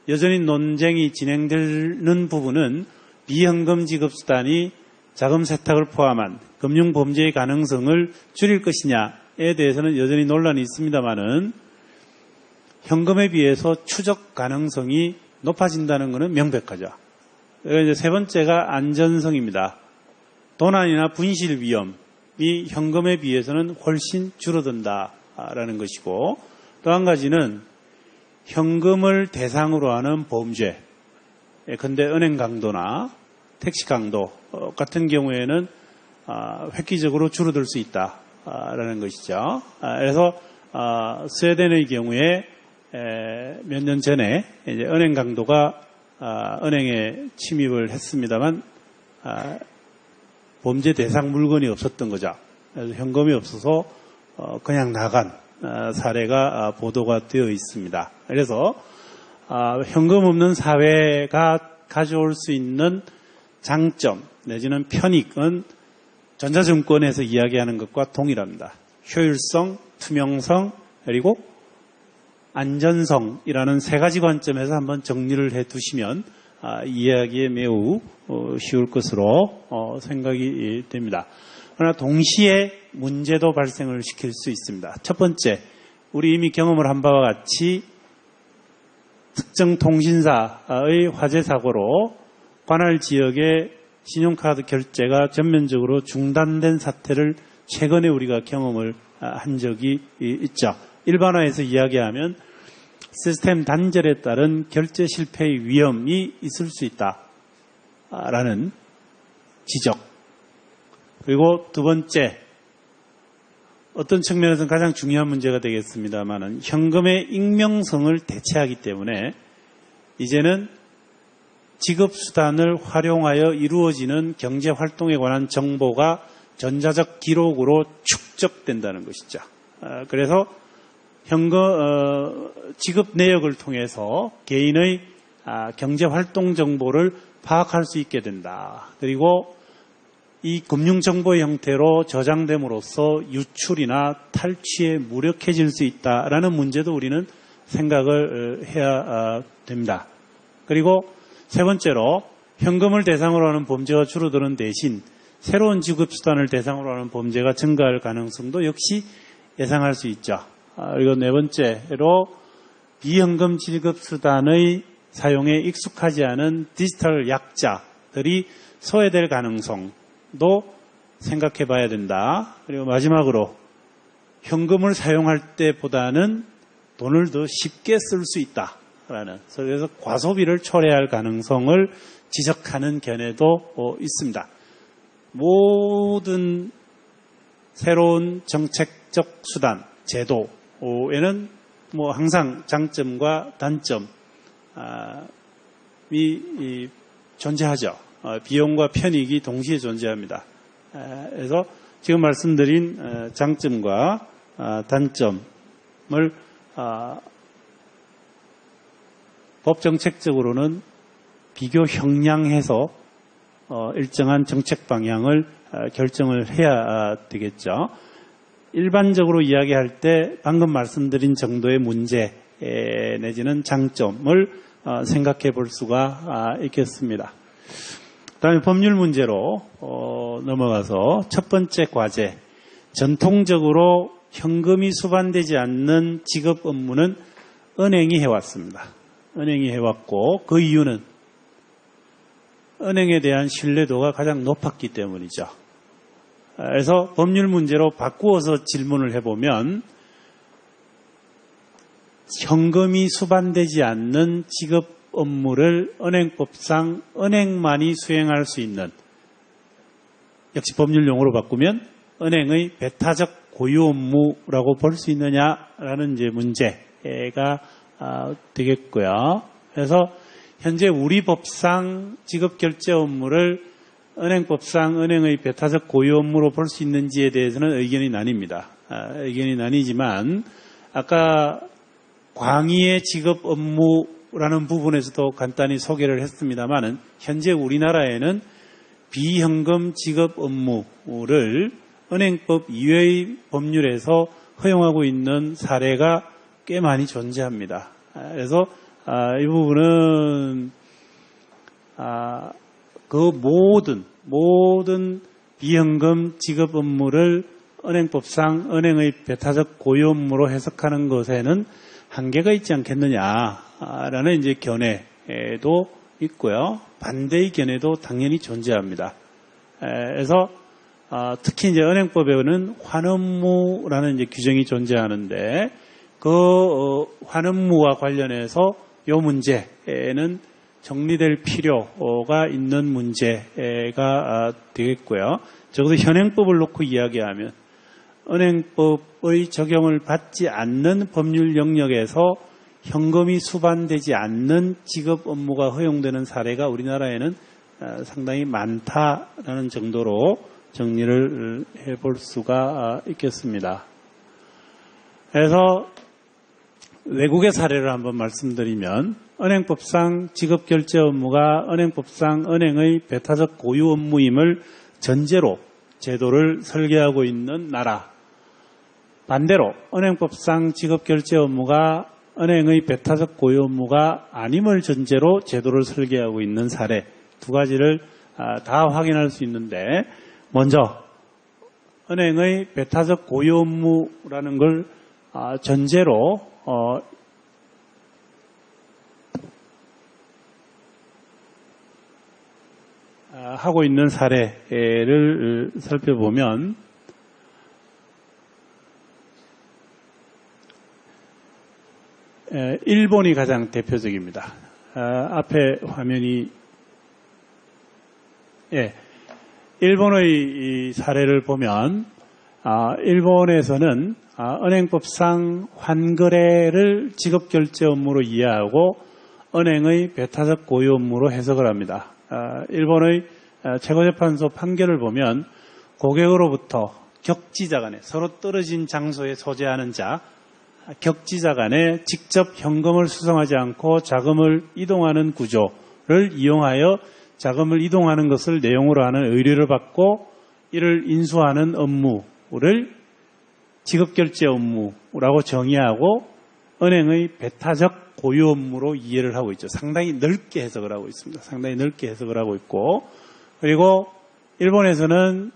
여전히 논쟁이 진행되는 부분은 비현금 지급 수단이 자금 세탁을 포함한 금융 범죄의 가능성을 줄일 것이냐에 대해서는 여전히 논란이 있습니다만은 현금에 비해서 추적 가능성이 높아진다는 것은 명백하죠. 이제 세 번째가 안전성입니다. 도난이나 분실 위험이 현금에 비해서는 훨씬 줄어든다라는 것이고 또 한 가지는 현금을 대상으로 하는 범죄, 예컨대 은행 강도나 택시 강도 같은 경우에는 획기적으로 줄어들 수 있다라는 것이죠. 그래서 스웨덴의 경우에 몇 년 전에 이제 은행 강도가 은행에 침입을 했습니다만 범죄 대상 물건이 없었던 거죠. 그래서 현금이 없어서 그냥 나간 사례가 보도가 되어 있습니다. 그래서 현금 없는 사회가 가져올 수 있는 장점 내지는 편익은 전자증권에서 이야기하는 것과 동일합니다. 효율성, 투명성, 그리고 안전성이라는 세 가지 관점에서 한번 정리를 해 두시면 이해하기에 매우 쉬울 것으로 생각이 됩니다. 그러나 동시에 문제도 발생을 시킬 수 있습니다. 첫 번째, 우리 이미 경험을 한 바와 같이 특정 통신사의 화재 사고로 관할 지역의 신용카드 결제가 전면적으로 중단된 사태를 최근에 우리가 경험을 한 적이 있죠. 일반화해서 이야기하면 시스템 단절에 따른 결제 실패의 위험이 있을 수 있다라는 지적. 그리고 두 번째, 어떤 측면에서는 가장 중요한 문제가 되겠습니다만은 현금의 익명성을 대체하기 때문에 이제는 지급수단을 활용하여 이루어지는 경제활동에 관한 정보가 전자적 기록으로 축적된다는 것이죠. 그래서 현금 지급 내역을 통해서 개인의 경제활동 정보를 파악할 수 있게 된다. 그리고 이 금융정보의 형태로 저장됨으로써 유출이나 탈취에 무력해질 수 있다라는 문제도 우리는 생각을 해야 됩니다. 그리고 세 번째로 현금을 대상으로 하는 범죄가 줄어드는 대신 새로운 지급수단을 대상으로 하는 범죄가 증가할 가능성도 역시 예상할 수 있죠. 그리고 네 번째로 비현금 지급수단의 사용에 익숙하지 않은 디지털 약자들이 소외될 가능성도 생각해 봐야 된다. 그리고 마지막으로 현금을 사용할 때보다는 돈을 더 쉽게 쓸 수 있다라는, 그래서 과소비를 초래할 가능성을 지적하는 견해도 있습니다. 모든 새로운 정책적 수단, 제도에는 항상 장점과 단점이 존재하죠. 비용과 편익이 동시에 존재합니다. 그래서 지금 말씀드린 장점과 단점을 법정책적으로는 비교 형량해서 일정한 정책 방향을 결정을 해야 되겠죠. 일반적으로 이야기할 때 방금 말씀드린 정도의 문제 내지는 장점을 생각해 볼 수가 있겠습니다. 그다음에 법률 문제로 넘어가서 첫 번째 과제, 전통적으로 현금이 수반되지 않는 지급 업무는 은행이 해왔습니다. 은행이 해왔고 그 이유는 은행에 대한 신뢰도가 가장 높았기 때문이죠. 그래서 법률 문제로 바꾸어서 질문을 해보면 현금이 수반되지 않는 지급 업무를 은행법상 은행만이 수행할 수 있는, 역시 법률 용어로 바꾸면 은행의 배타적 고유 업무라고 볼 수 있느냐라는 이제 문제가 되겠고요. 그래서 현재 우리 법상 지급 결제 업무를 은행법상 은행의 배타적 고유 업무로 볼 수 있는지에 대해서는 의견이 나뉩니다. 의견이 나뉘지만 아까 광의의 지급 업무라는 부분에서도 간단히 소개를 했습니다만은 현재 우리나라에는 비현금 지급 업무를 은행법 이외의 법률에서 허용하고 있는 사례가 꽤 많이 존재합니다. 그래서 이 부분은 그 모든 비현금 지급 업무를 은행법상 은행의 배타적 고유 업무로 해석하는 것에는 한계가 있지 않겠느냐라는 이제 견해도 있고요. 반대의 견해도 당연히 존재합니다. 그래서 특히 이제 은행법에는 환업무라는 이제 규정이 존재하는데 그 환업무와 관련해서 이 문제는 정리될 필요가 있는 문제가 되겠고요. 적어도 현행법을 놓고 이야기하면 은행법의 적용을 받지 않는 법률 영역에서 현금이 수반되지 않는 지급 업무가 허용되는 사례가 우리나라에는 상당히 많다라는 정도로 정리를 해볼 수가 있겠습니다. 그래서 외국의 사례를 한번 말씀드리면 은행법상 지급결제 업무가 은행법상 은행의 배타적 고유 업무임을 전제로 제도를 설계하고 있는 나라, 반대로 은행법상 지급결제 업무가 은행의 배타적 고유 업무가 아님을 전제로 제도를 설계하고 있는 사례 두 가지를 다 확인할 수 있는데, 먼저 은행의 배타적 고유 업무라는 걸 전제로 하고 있는 사례를 살펴보면 일본이 가장 대표적입니다. 앞에 화면이 일본의 이 사례를 보면 일본에서는 은행법상 환거래를 지급결제 업무로 이해하고 은행의 배타적 고유 업무로 해석을 합니다. 일본의 최고재판소 판결을 보면 고객으로부터 격지자 간에, 서로 떨어진 장소에 소재하는 자, 격지자 간에 직접 현금을 수송하지 않고 자금을 이동하는 구조를 이용하여 자금을 이동하는 것을 내용으로 하는 의뢰를 받고 이를 인수하는 업무를 지급결제 업무라고 정의하고 은행의 배타적 고유 업무로 이해를 하고 있죠. 상당히 넓게 해석을 하고 있습니다. 상당히 넓게 해석을 하고 있고, 그리고 일본에서는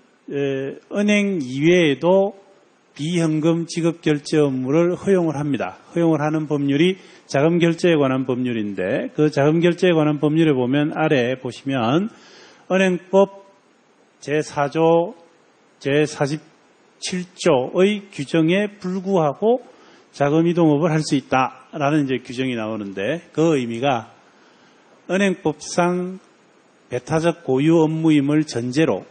은행 이외에도 비현금 지급결제 업무를 허용을 합니다. 허용을 하는 법률이 자금결제에 관한 법률인데, 그 자금결제에 관한 법률에 보면 아래 보시면 은행법 제4조 제47조의 규정에 불구하고 자금이동업을 할 수 있다라는 이제 규정이 나오는데, 그 의미가 은행법상 배타적 고유 업무임을 전제로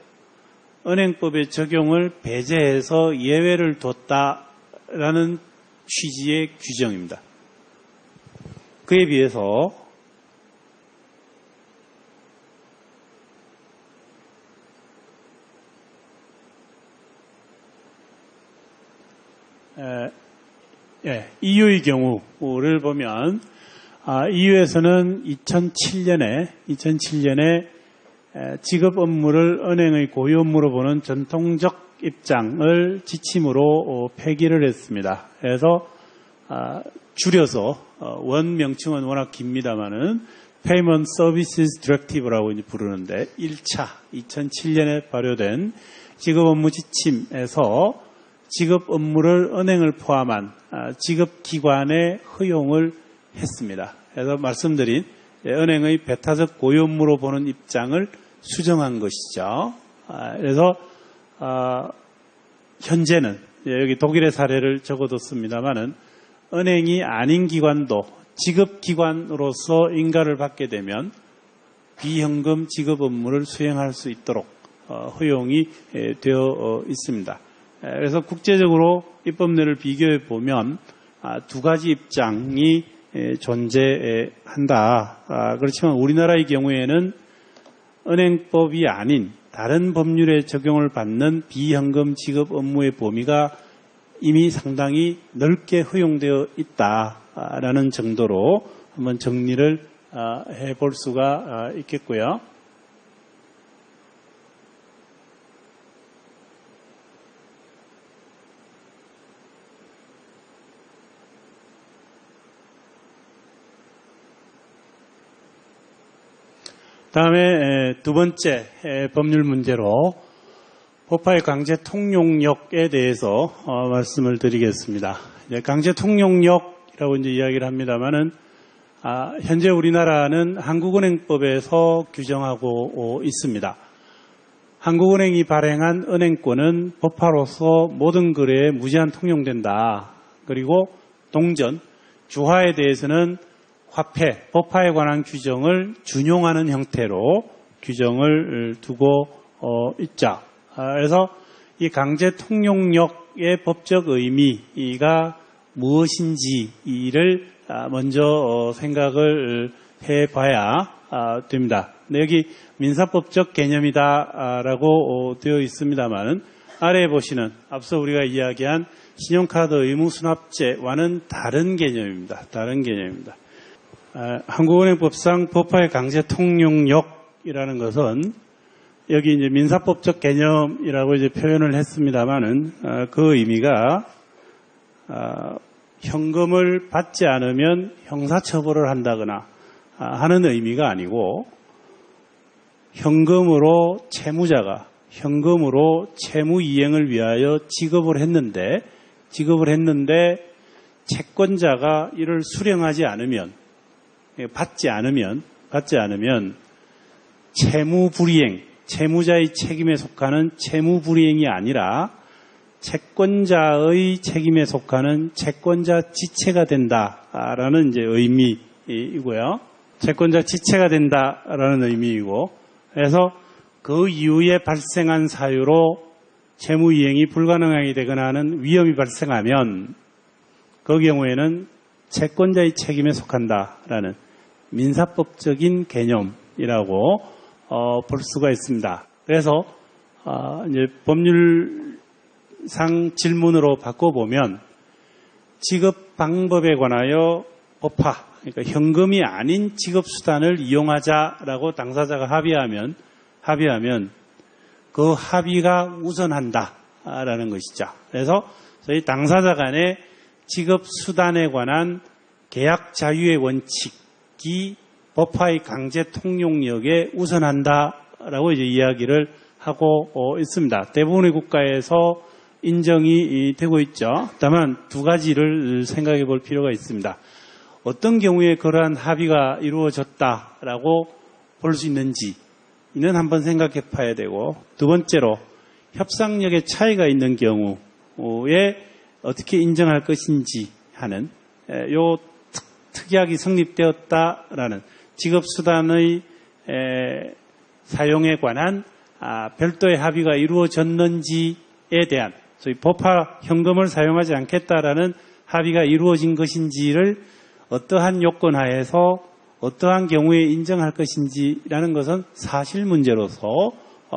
은행법의 적용을 배제해서 예외를 뒀다라는 취지의 규정입니다. 그에 비해서 EU의 경우를 보면 EU에서는 2007년에 지급 업무를 은행의 고유 업무로 보는 전통적 입장을 지침으로 폐기를 했습니다. 그래서 줄여서 원 명칭은 워낙 깁니다만은 Payment Services Directive라고 이제 부르는데 1차 2007년에 발효된 지급 업무 지침에서 지급 업무를 은행을 포함한 지급 기관에 허용을 했습니다. 그래서 말씀드린 은행의 배타적 고유 업무로 보는 입장을 수정한 것이죠. 그래서 현재는 여기 독일의 사례를 적어뒀습니다만은 은행이 아닌 기관도 지급기관으로서 인가를 받게 되면 비현금 지급 업무를 수행할 수 있도록 허용이 되어 있습니다. 그래서 국제적으로 입법례를 비교해 보면 두 가지 입장이 존재한다. 그렇지만 우리나라의 경우에는 은행법이 아닌 다른 법률에 적용을 받는 비현금 지급 업무의 범위가 이미 상당히 넓게 허용되어 있다라는 정도로 한번 정리를 해볼 수가 있겠고요. 다음에 두 번째 법률 문제로 법화의 강제 통용력에 대해서 말씀을 드리겠습니다. 강제 통용력이라고 이제 이야기를 합니다만은 현재 우리나라는 한국은행법에서 규정하고 있습니다. 한국은행이 발행한 은행권은 법화로서 모든 거래에 무제한 통용된다. 그리고 동전, 주화에 대해서는 화폐, 법화에 관한 규정을 준용하는 형태로 규정을 두고 있죠. 그래서 이 강제 통용력의 법적 의미가 무엇인지를 먼저 생각을 해봐야 됩니다. 여기 민사법적 개념이다라고 되어 있습니다만 아래에 보시는 앞서 우리가 이야기한 신용카드 의무수납제와는 다른 개념입니다. 다른 개념입니다. 한국은행법상 법화의 강제 통용력이라는 것은 여기 이제 민사법적 개념이라고 이제 표현을 했습니다만은 그 의미가 현금을 받지 않으면 형사처벌을 한다거나 하는 의미가 아니고 현금으로 채무자가 현금으로 채무 이행을 위하여 지급을 했는데 채권자가 이를 수령하지 않으면 받지 않으면 채무불이행, 채무자의 책임에 속하는 채무불이행이 아니라 채권자의 책임에 속하는 채권자 지체가 된다라는 이제 의미이고요. 채권자 지체가 된다라는 의미이고, 그래서 그 이후에 발생한 사유로 채무이행이 불가능하게 되거나 하는 위험이 발생하면 그 경우에는 채권자의 책임에 속한다라는 민사법적인 개념이라고 볼 수가 있습니다. 그래서 이제 법률상 질문으로 바꿔보면 지급 방법에 관하여 법화, 그러니까 현금이 아닌 지급 수단을 이용하자라고 당사자가 합의하면 그 합의가 우선한다라는 것이죠. 그래서 저희 당사자 간의 지급 수단에 관한 계약 자유의 원칙이 법화의 강제 통용력에 우선한다라고 이제 이야기를 하고 있습니다. 대부분의 국가에서 인정이 되고 있죠. 다만 두 가지를 생각해 볼 필요가 있습니다. 어떤 경우에 그러한 합의가 이루어졌다라고 볼 수 있는지는 한번 생각해 봐야 되고, 두 번째로 협상력의 차이가 있는 경우에 어떻게 인정할 것인지 하는 요 특약이 성립되었다라는 지급수단의 사용에 관한 별도의 합의가 이루어졌는지에 대한 소위 법화 현금을 사용하지 않겠다라는 합의가 이루어진 것인지를 어떠한 요건 하에서 어떠한 경우에 인정할 것인지라는 것은 사실 문제로서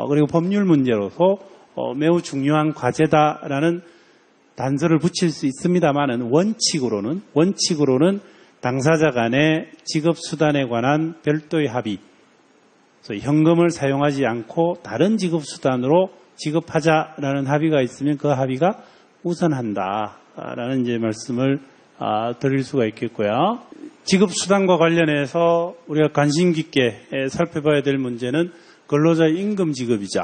그리고 법률 문제로서 매우 중요한 과제다라는 단서를 붙일 수 있습니다만은 원칙으로는 당사자 간의 지급 수단에 관한 별도의 합의, 현금을 사용하지 않고 다른 지급 수단으로 지급하자라는 합의가 있으면 그 합의가 우선한다라는 이제 말씀을 드릴 수가 있겠고요. 지급수단과 관련해서 우리가 관심 깊게 살펴봐야 될 문제는 근로자의 임금 지급이죠.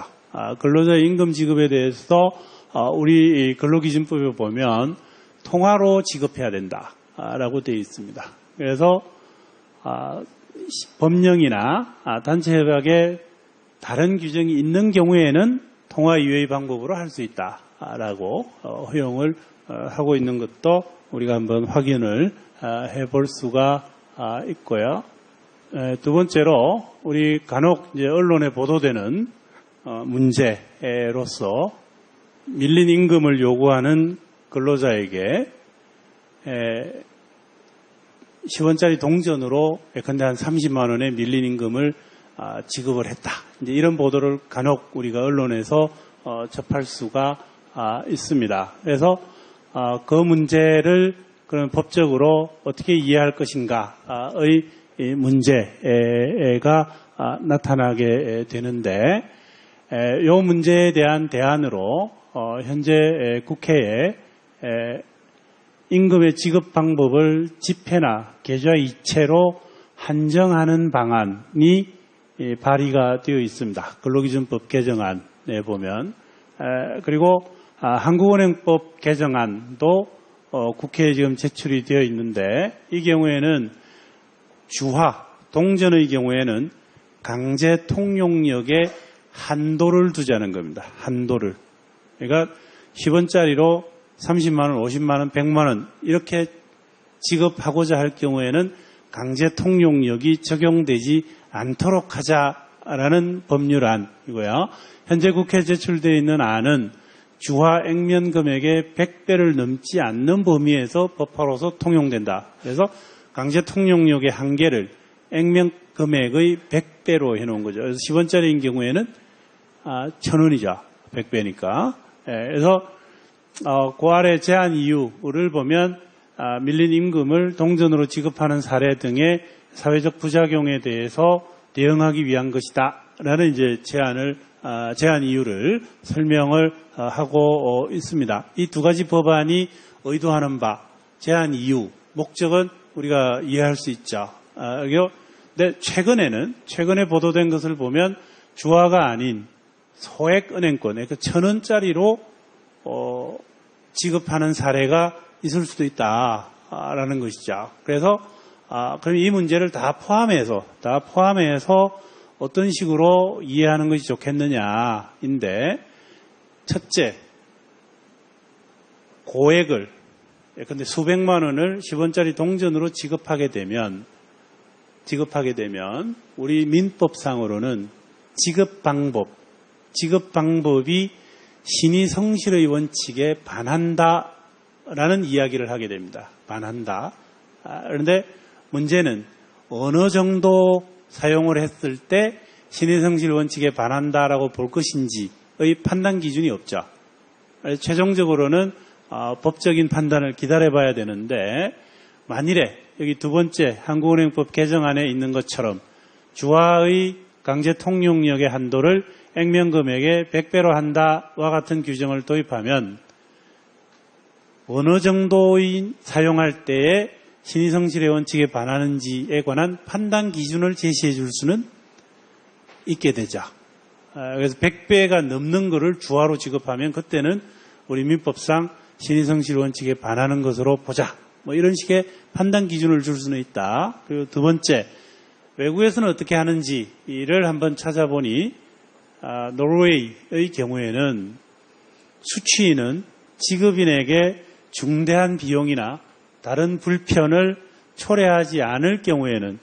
근로자의 임금 지급에 대해서 우리 근로기준법에 보면 통화로 지급해야 된다라고 되어 있습니다. 그래서 법령이나 단체협약에 다른 규정이 있는 경우에는 통화 이외의 방법으로 할 수 있다라고 허용을 하고 있는 것도 우리가 한번 확인을 해볼 수가 있고요. 두 번째로 우리 간혹 이제 언론에 보도되는 문제로서 밀린 임금을 요구하는 근로자에게 10원짜리 동전으로 예컨대 한 30만 원의 밀린 임금을 지급을 했다. 이제 이런 보도를 간혹 우리가 언론에서 접할 수가 있습니다. 그래서 그 문제를 그런 법적으로 어떻게 이해할 것인가의 문제가 나타나게 되는데, 이 문제에 대한 대안으로 현재 국회에 임금의 지급 방법을 집회나 계좌 이체로 한정하는 방안이 발의가 되어 있습니다. 근로기준법 개정안에 보면. 그리고 한국은행법 개정안도 국회에 지금 제출이 되어 있는데, 이 경우에는 주화, 동전의 경우에는 강제 통용력에 한도를 두자는 겁니다. 한도를. 그러니까 10원짜리로 30만 원, 50만 원, 100만 원 이렇게 지급하고자 할 경우에는 강제 통용력이 적용되지 않도록 하자라는 법률안이고요. 현재 국회에 제출되어 있는 안은 주화 액면 금액의 100배를 넘지 않는 범위에서 법화로서 통용된다. 그래서 강제 통용력의 한계를 액면 금액의 100배로 해놓은 거죠. 그래서 10원짜리인 경우에는 1000원이죠. 100배니까. 그래서 그 아래 제한 이유를 보면 밀린 임금을 동전으로 지급하는 사례 등의 사회적 부작용에 대해서 대응하기 위한 것이다. 라는 이제 제한 이유를 설명을 하고 있습니다. 이 두 가지 법안이 의도하는 바, 제한 이유, 목적은 우리가 이해할 수 있죠. 근데 최근에 보도된 것을 보면 주화가 아닌 소액 은행권, 그러니까 1000원짜리로 지급하는 사례가 있을 수도 있다라는 것이죠. 그래서 그럼 이 문제를 다 포함해서 어떤 식으로 이해하는 것이 좋겠느냐인데, 첫째, 고액을, 근데 수백만 원을 10원짜리 동전으로 지급하게 되면 우리 민법상으로는 지급 방법이 신의 성실의 원칙에 반한다라는 이야기를 하게 됩니다. 반한다. 그런데 문제는 어느 정도 사용을 했을 때 신의 성실 원칙에 반한다라고 볼 것인지의 판단 기준이 없죠. 최종적으로는 법적인 판단을 기다려봐야 되는데, 만일에 여기 두 번째 한국은행법 개정안에 있는 것처럼 주화의 강제 통용력의 한도를 액면 금액의 100배로 한다와 같은 규정을 도입하면 어느 정도인 사용할 때에 신의 성실의 원칙에 반하는지에 관한 판단 기준을 제시해 줄 수는 있게 되죠. 그래서 100배가 넘는 것을 주화로 지급하면 그때는 우리 민법상 신의 성실 원칙에 반하는 것으로 보자. 뭐 이런 식의 판단 기준을 줄 수는 있다. 그리고 두 번째, 외국에서는 어떻게 하는지를 한번 찾아보니 노르웨이의 경우에는 수취인은 지급인에게 중대한 비용이나 다른 불편을 초래하지 않을 경우에는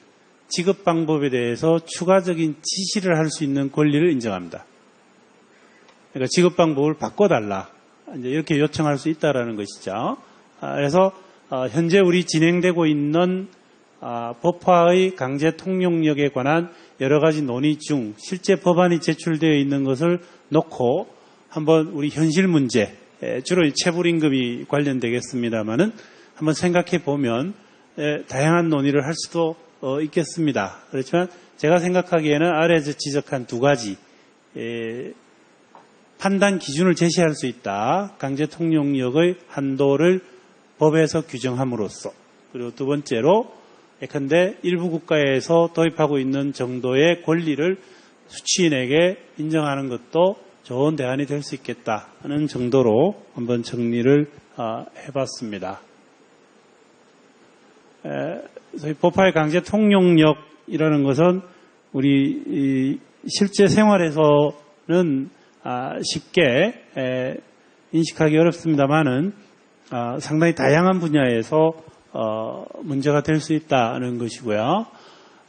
지급 방법에 대해서 추가적인 지시를 할 수 있는 권리를 인정합니다. 그러니까 지급 방법을 바꿔달라. 이제 이렇게 요청할 수 있다라는 것이죠. 그래서 현재 우리 진행되고 있는 법화의 강제 통용력에 관한 여러 가지 논의 중 실제 법안이 제출되어 있는 것을 놓고 한번 우리 현실 문제, 주로 체불임금이 관련되겠습니다만은 한번 생각해 보면 다양한 논의를 할 수도 있겠습니다. 그렇지만 제가 생각하기에는 아래에서 지적한 두 가지 판단 기준을 제시할 수 있다. 강제 통용력의 한도를 법에서 규정함으로써, 그리고 두 번째로 예컨대 일부 국가에서 도입하고 있는 정도의 권리를 수취인에게 인정하는 것도 좋은 대안이 될 수 있겠다 하는 정도로 한번 정리를 해봤습니다. 소위 보파의 강제 통용력이라는 것은 우리 실제 생활에서는 쉽게 인식하기 어렵습니다만은 상당히 다양한 분야에서 문제가 될 수 있다는 것이고요.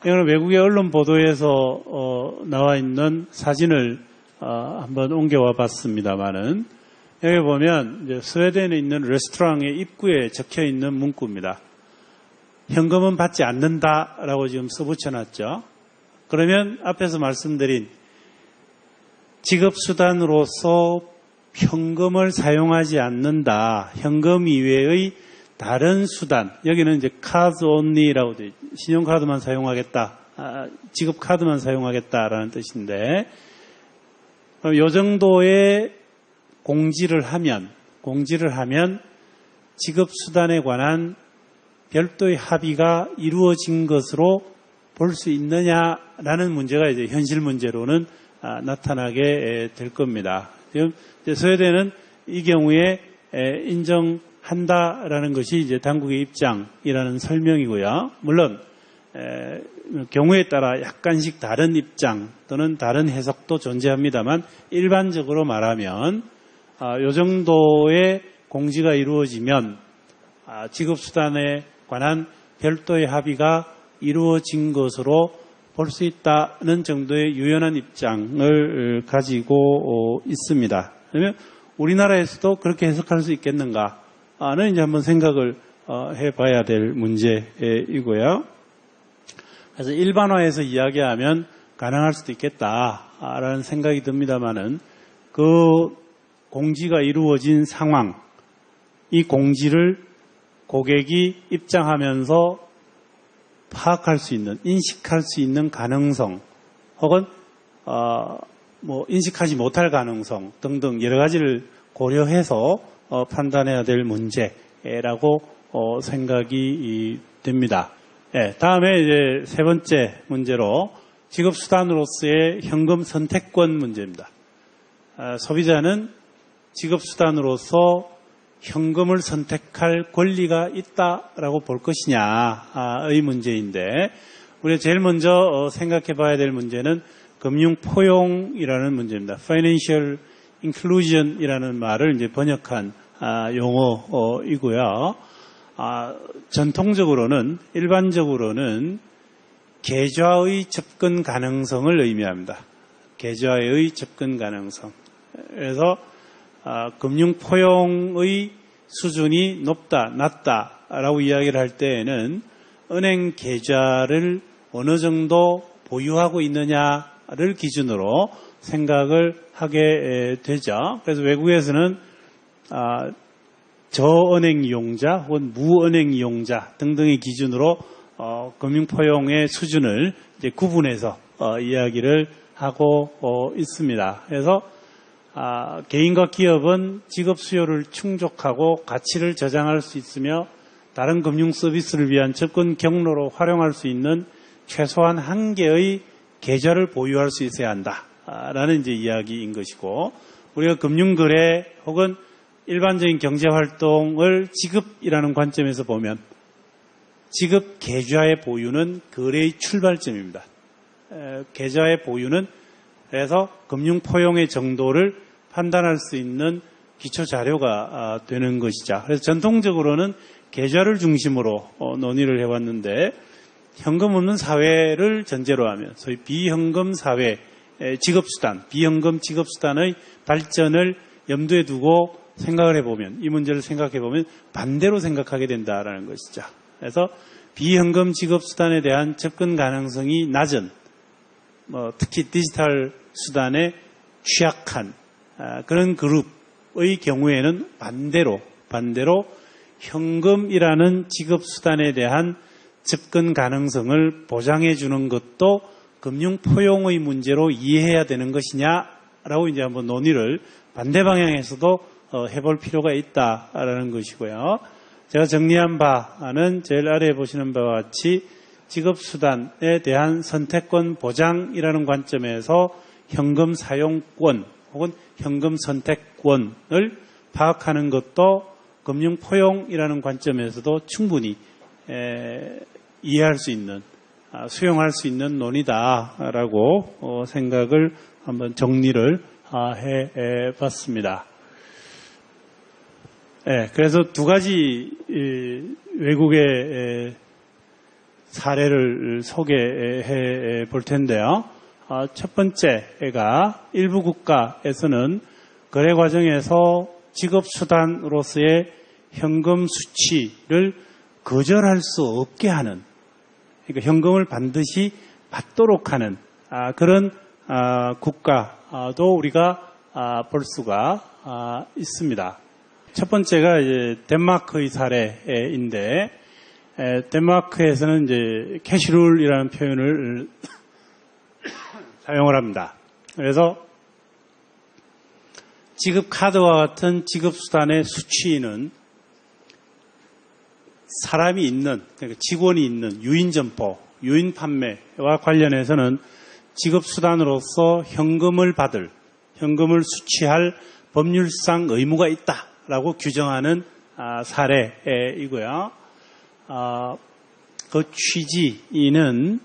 이거는 외국의 언론 보도에서 나와 있는 사진을 한번 옮겨와 봤습니다만은 여기 보면 이제 스웨덴에 있는 레스토랑의 입구에 적혀 있는 문구입니다. 현금은 받지 않는다라고 지금 써붙여놨죠. 그러면 앞에서 말씀드린 지급수단으로서 현금을 사용하지 않는다. 현금 이외의 다른 수단, 여기는 이제 카드 온리라고 돼 있죠. 신용카드만 사용하겠다, 지급카드만 사용하겠다라는 뜻인데, 이 정도의 공지를 하면 지급수단에 관한 별도의 합의가 이루어진 것으로 볼 수 있느냐라는 문제가 이제 현실 문제로는 나타나게 될 겁니다. 지금 스웨덴은 이 경우에 인정한다라는 것이 이제 당국의 입장이라는 설명이고요. 물론 경우에 따라 약간씩 다른 입장 또는 다른 해석도 존재합니다만 일반적으로 말하면 이 정도의 공지가 이루어지면 지급수단에 관한 별도의 합의가 이루어진 것으로 볼 수 있다는 정도의 유연한 입장을 가지고 있습니다. 그러면 우리나라에서도 그렇게 해석할 수 있겠는가는 이제 한번 생각을 해봐야 될 문제이고요. 그래서 일반화해서 이야기하면 가능할 수도 있겠다라는 생각이 듭니다만은 그 공지가 이루어진 상황, 이 공지를 고객이 입장하면서 파악할 수 있는, 인식할 수 있는 가능성, 혹은 인식하지 못할 가능성 등등 여러 가지를 고려해서 판단해야 될 문제라고 생각이 됩니다. 다음에 이제 세 번째 문제로 지급수단으로서의 현금 선택권 문제입니다. 소비자는 지급수단으로서 현금을 선택할 권리가 있다라고 볼 것이냐의 문제인데, 우리가 제일 먼저 생각해 봐야 될 문제는 금융 포용이라는 문제입니다. Financial Inclusion이라는 말을 이제 번역한 용어이고요. 전통적으로는, 일반적으로는 계좌의 접근 가능성을 의미합니다. 계좌의 접근 가능성. 그래서 금융 포용의 수준이 높다, 낮다라고 이야기를 할 때에는 은행 계좌를 어느 정도 보유하고 있느냐를 기준으로 생각을 하게 되죠. 그래서 외국에서는 저은행 이용자 혹은 무은행 이용자 등등의 기준으로 금융 포용의 수준을 이제 구분해서 이야기를 하고 있습니다. 그래서 개인과 기업은 지급 수요를 충족하고 가치를 저장할 수 있으며 다른 금융 서비스를 위한 접근 경로로 활용할 수 있는 최소한 한 개의 계좌를 보유할 수 있어야 한다라는 이제 이야기인 것이고, 우리가 금융거래 혹은 일반적인 경제활동을 지급이라는 관점에서 보면 지급 계좌의 보유는 거래의 출발점입니다. 계좌의 보유는 그래서 금융 포용의 정도를 판단할 수 있는 기초 자료가 되는 것이죠. 그래서 전통적으로는 계좌를 중심으로 논의를 해왔는데, 현금 없는 사회를 전제로 하면 소위 비현금 사회 지급수단, 비현금 지급수단의 발전을 염두에 두고 생각을 해보면, 이 문제를 생각해보면 반대로 생각하게 된다라는 것이죠. 그래서 비현금 지급수단에 대한 접근 가능성이 낮은, 특히 디지털 수단에 취약한 그런 그룹의 경우에는 반대로 현금이라는 지급수단에 대한 접근 가능성을 보장해 주는 것도 금융 포용의 문제로 이해해야 되는 것이냐라고 이제 한번 논의를 반대 방향에서도 해볼 필요가 있다라는 것이고요. 제가 정리한 바는 제일 아래에 보시는 바와 같이 지급수단에 대한 선택권 보장이라는 관점에서 현금 사용권 혹은 현금 선택권을 파악하는 것도 금융 포용이라는 관점에서도 충분히 이해할 수 있는, 수용할 수 있는 논의다라고 생각을 한번 정리를 해봤습니다. 그래서 두 가지 외국의 사례를 소개해 볼 텐데요. 첫 번째가 일부 국가에서는 거래 과정에서 지급수단으로서의 현금 수취를 거절할 수 없게 하는, 그러니까 현금을 반드시 받도록 하는 그런 국가도 우리가 볼 수가 있습니다. 첫 번째가 이제 덴마크의 사례인데, 덴마크에서는 이제 캐시룰이라는 표현을 사용을 합니다. 그래서 지급 카드와 같은 지급 수단의 수취는 사람이 있는, 그러니까 직원이 있는 유인 점포, 유인 판매와 관련해서는 지급 수단으로서 현금을 받을, 현금을 수취할 법률상 의무가 있다라고 규정하는 사례이고요. 그 취지는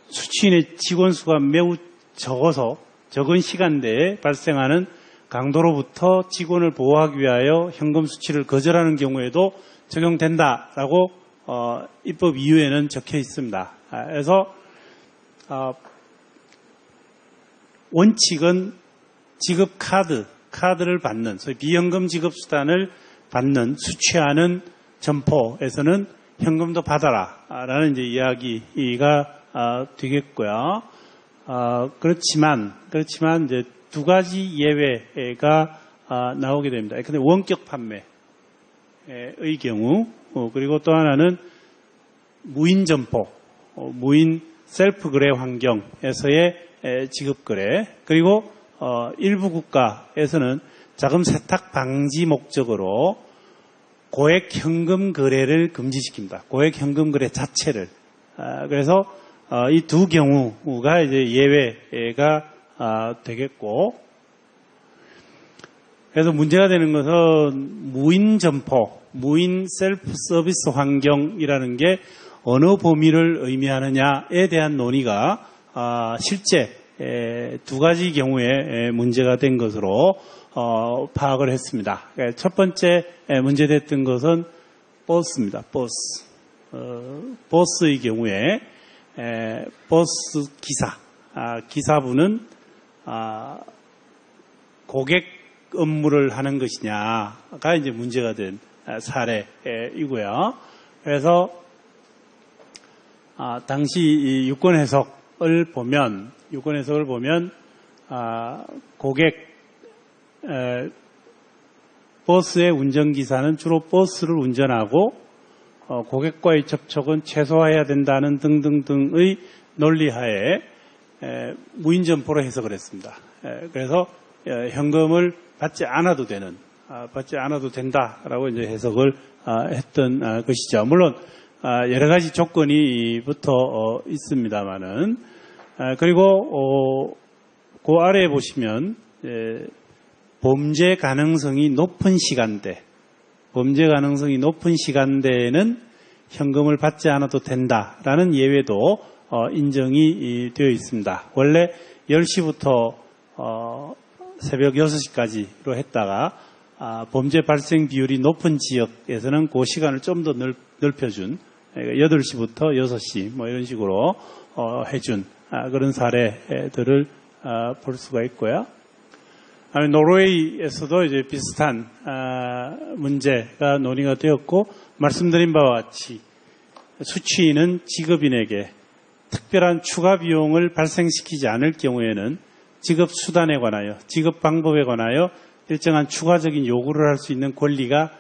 수취인의 직원 수가 매우 적어서 적은 시간대에 발생하는 강도로부터 직원을 보호하기 위하여 현금 수취를 거절하는 경우에도 적용된다라고 입법 이유에는 적혀 있습니다. 그래서 원칙은 지급 카드를 받는, 소위 비현금 지급 수단을 받는, 수취하는 점포에서는 현금도 받아라라는 이제 이야기가 되겠고요. 그렇지만 이제 두 가지 예외가 나오게 됩니다. 근데 원격 판매의 경우, 그리고 또 하나는 무인 점포, 무인 셀프 거래 환경에서의 지급 거래, 그리고 일부 국가에서는 자금 세탁 방지 목적으로 고액 현금 거래를 금지시킵니다. 고액 현금 거래 자체를. 그래서 이 두 경우가 이제 예외가 되겠고, 그래서 문제가 되는 것은 무인 점포, 무인 셀프 서비스 환경이라는 게 어느 범위를 의미하느냐에 대한 논의가 실제 두 가지 경우에 문제가 된 것으로 파악을 했습니다. 첫 번째 문제됐던 것은 버스입니다. 버스의 경우에 버스 기사분은 고객 업무를 하는 것이냐가 이제 문제가 된 사례이고요. 그래서 당시 이 유권 해석을 보면 버스의 운전기사는 주로 버스를 운전하고 고객과의 접촉은 최소화해야 된다는 등등등의 논리하에 무인 점포로 해석을 했습니다. 그래서 현금을 받지 않아도 된다라고 이제 해석을 했던 것이죠. 물론 여러 가지 조건이 붙어 있습니다만은, 그리고 그 아래에 보시면 범죄 가능성이 높은 시간대에는 현금을 받지 않아도 된다라는 예외도 인정이 되어 있습니다. 원래 10시부터 새벽 6시까지로 했다가 범죄 발생 비율이 높은 지역에서는 그 시간을 좀 더 넓혀준 8시부터 6시 뭐 이런 식으로 해준 그런 사례들을 볼 수가 있고요. 노르웨이에서도 이제 비슷한 문제가 논의가 되었고, 말씀드린 바와 같이 수취인은 지급인에게 특별한 추가 비용을 발생시키지 않을 경우에는 지급 수단에 관하여, 지급 방법에 관하여 일정한 추가적인 요구를 할 수 있는 권리가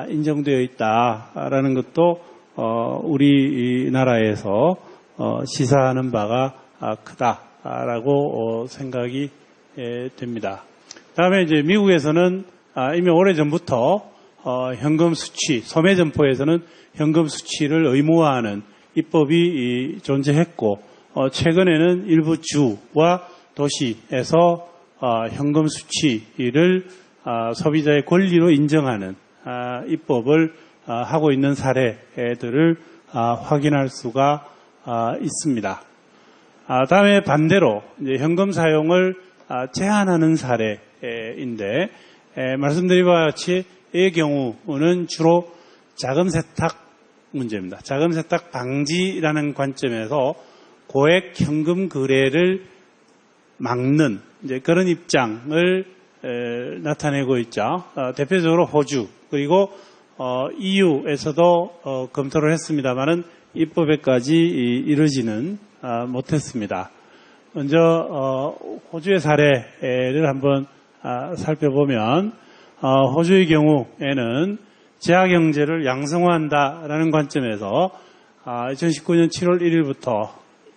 인정되어 있다라는 것도 우리나라에서 시사하는 바가 크다라고 생각이 됩니다. 다음에 이제 미국에서는 이미 오래전부터 현금 수취, 소매 점포에서는 현금 수취를 의무화하는 입법이 존재했고, 최근에는 일부 주와 도시에서 현금 수취를 소비자의 권리로 인정하는 입법을 하고 있는 사례들을 확인할 수가 있습니다. 다음에 반대로 이제 현금 사용을 제한하는 사례인데, 말씀드린 바와 같이 이 경우는 주로 자금 세탁 문제입니다. 자금 세탁 방지라는 관점에서 고액 현금 거래를 막는 이제 그런 입장을 나타내고 있죠. 대표적으로 호주, 그리고 EU에서도 검토를 했습니다만은 입법에까지 이르지는 못했습니다. 먼저 호주의 사례를 한번 살펴보면, 호주의 경우에는 지하 경제를 양성화한다라는 관점에서 2019년 7월 1일부터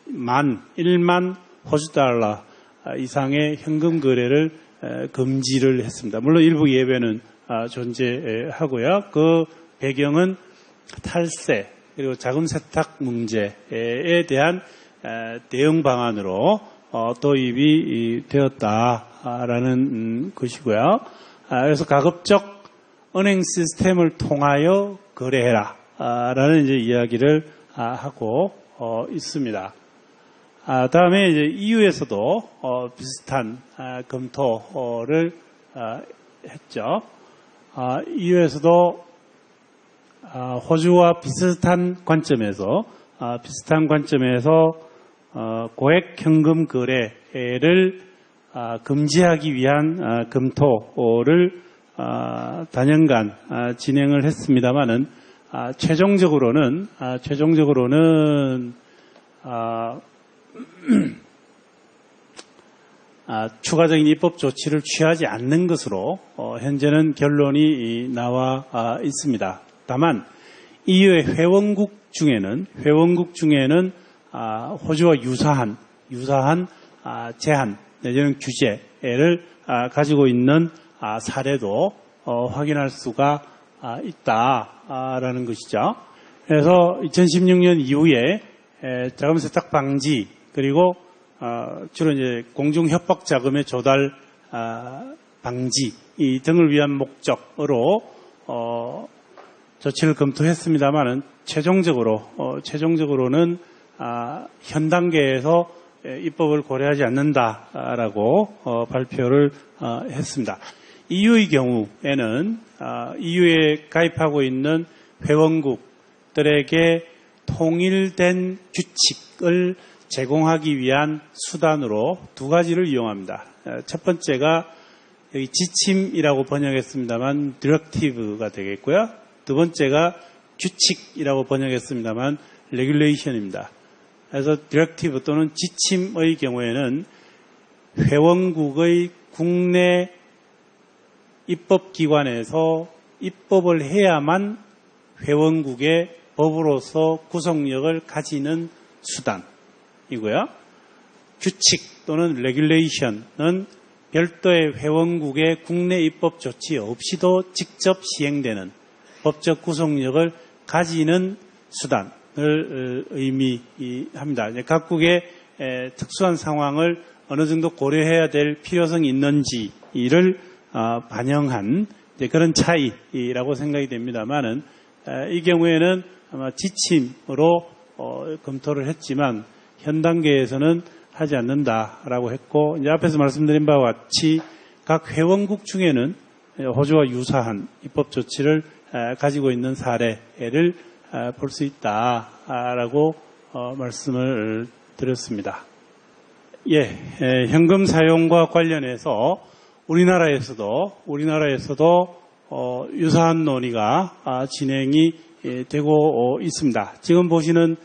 1만 호주 달러 이상의 현금 거래를 금지를 했습니다. 물론 일부 예외는 존재하고요. 그 배경은 탈세 그리고 자금 세탁 문제에 대한 대응 방안으로 도입이 되었다라는 것이고요. 그래서 가급적 은행 시스템을 통하여 거래해라 라는 이제 이야기를 하고 있습니다. 다음에 이제 EU에서도 비슷한 검토를 했죠. EU에서도 호주와 비슷한 관점에서 고액 현금 거래를 금지하기 위한 검토를 단연간 진행을 했습니다만은 최종적으로는 추가적인 입법 조치를 취하지 않는 것으로 현재는 결론이 나와 있습니다. 다만 EU의 회원국 중에는 호주와 유사한 제한 내지는 규제를 가지고 있는 사례도 확인할 수가 있다라는 것이죠. 그래서 2016년 이후에 자금 세탁 방지 그리고 주로 이제 공중 협박 자금의 조달 방지 등을 위한 목적으로 조치를 검토했습니다만은 최종적으로는 현 단계에서 입법을 고려하지 않는다라고 발표를 했습니다. EU의 경우에는 EU에 가입하고 있는 회원국들에게 통일된 규칙을 제공하기 위한 수단으로 두 가지를 이용합니다. 첫 번째가 여기 지침이라고 번역했습니다만 디렉티브가 되겠고요. 두 번째가 규칙이라고 번역했습니다만 레귤레이션입니다. 그래서 디렉티브 또는 지침의 경우에는 회원국의 국내 입법기관에서 입법을 해야만 회원국의 법으로서 구속력을 가지는 수단이고요. 규칙 또는 레귤레이션은 별도의 회원국의 국내 입법 조치 없이도 직접 시행되는 법적 구속력을 가지는 수단을 의미합니다. 각국의 특수한 상황을 어느 정도 고려해야 될 필요성이 있는지를 반영한 그런 차이라고 생각이 됩니다만은 이 경우에는 아마 지침으로 검토를 했지만 현 단계에서는 하지 않는다라고 했고, 이제 앞에서 말씀드린 바와 같이 각 회원국 중에는 호주와 유사한 입법 조치를 가지고 있는 사례를 볼 수 있다라고 말씀을 드렸습니다. 현금 사용과 관련해서 우리나라에서도 유사한 논의가 진행이 되고 있습니다. 지금 보시는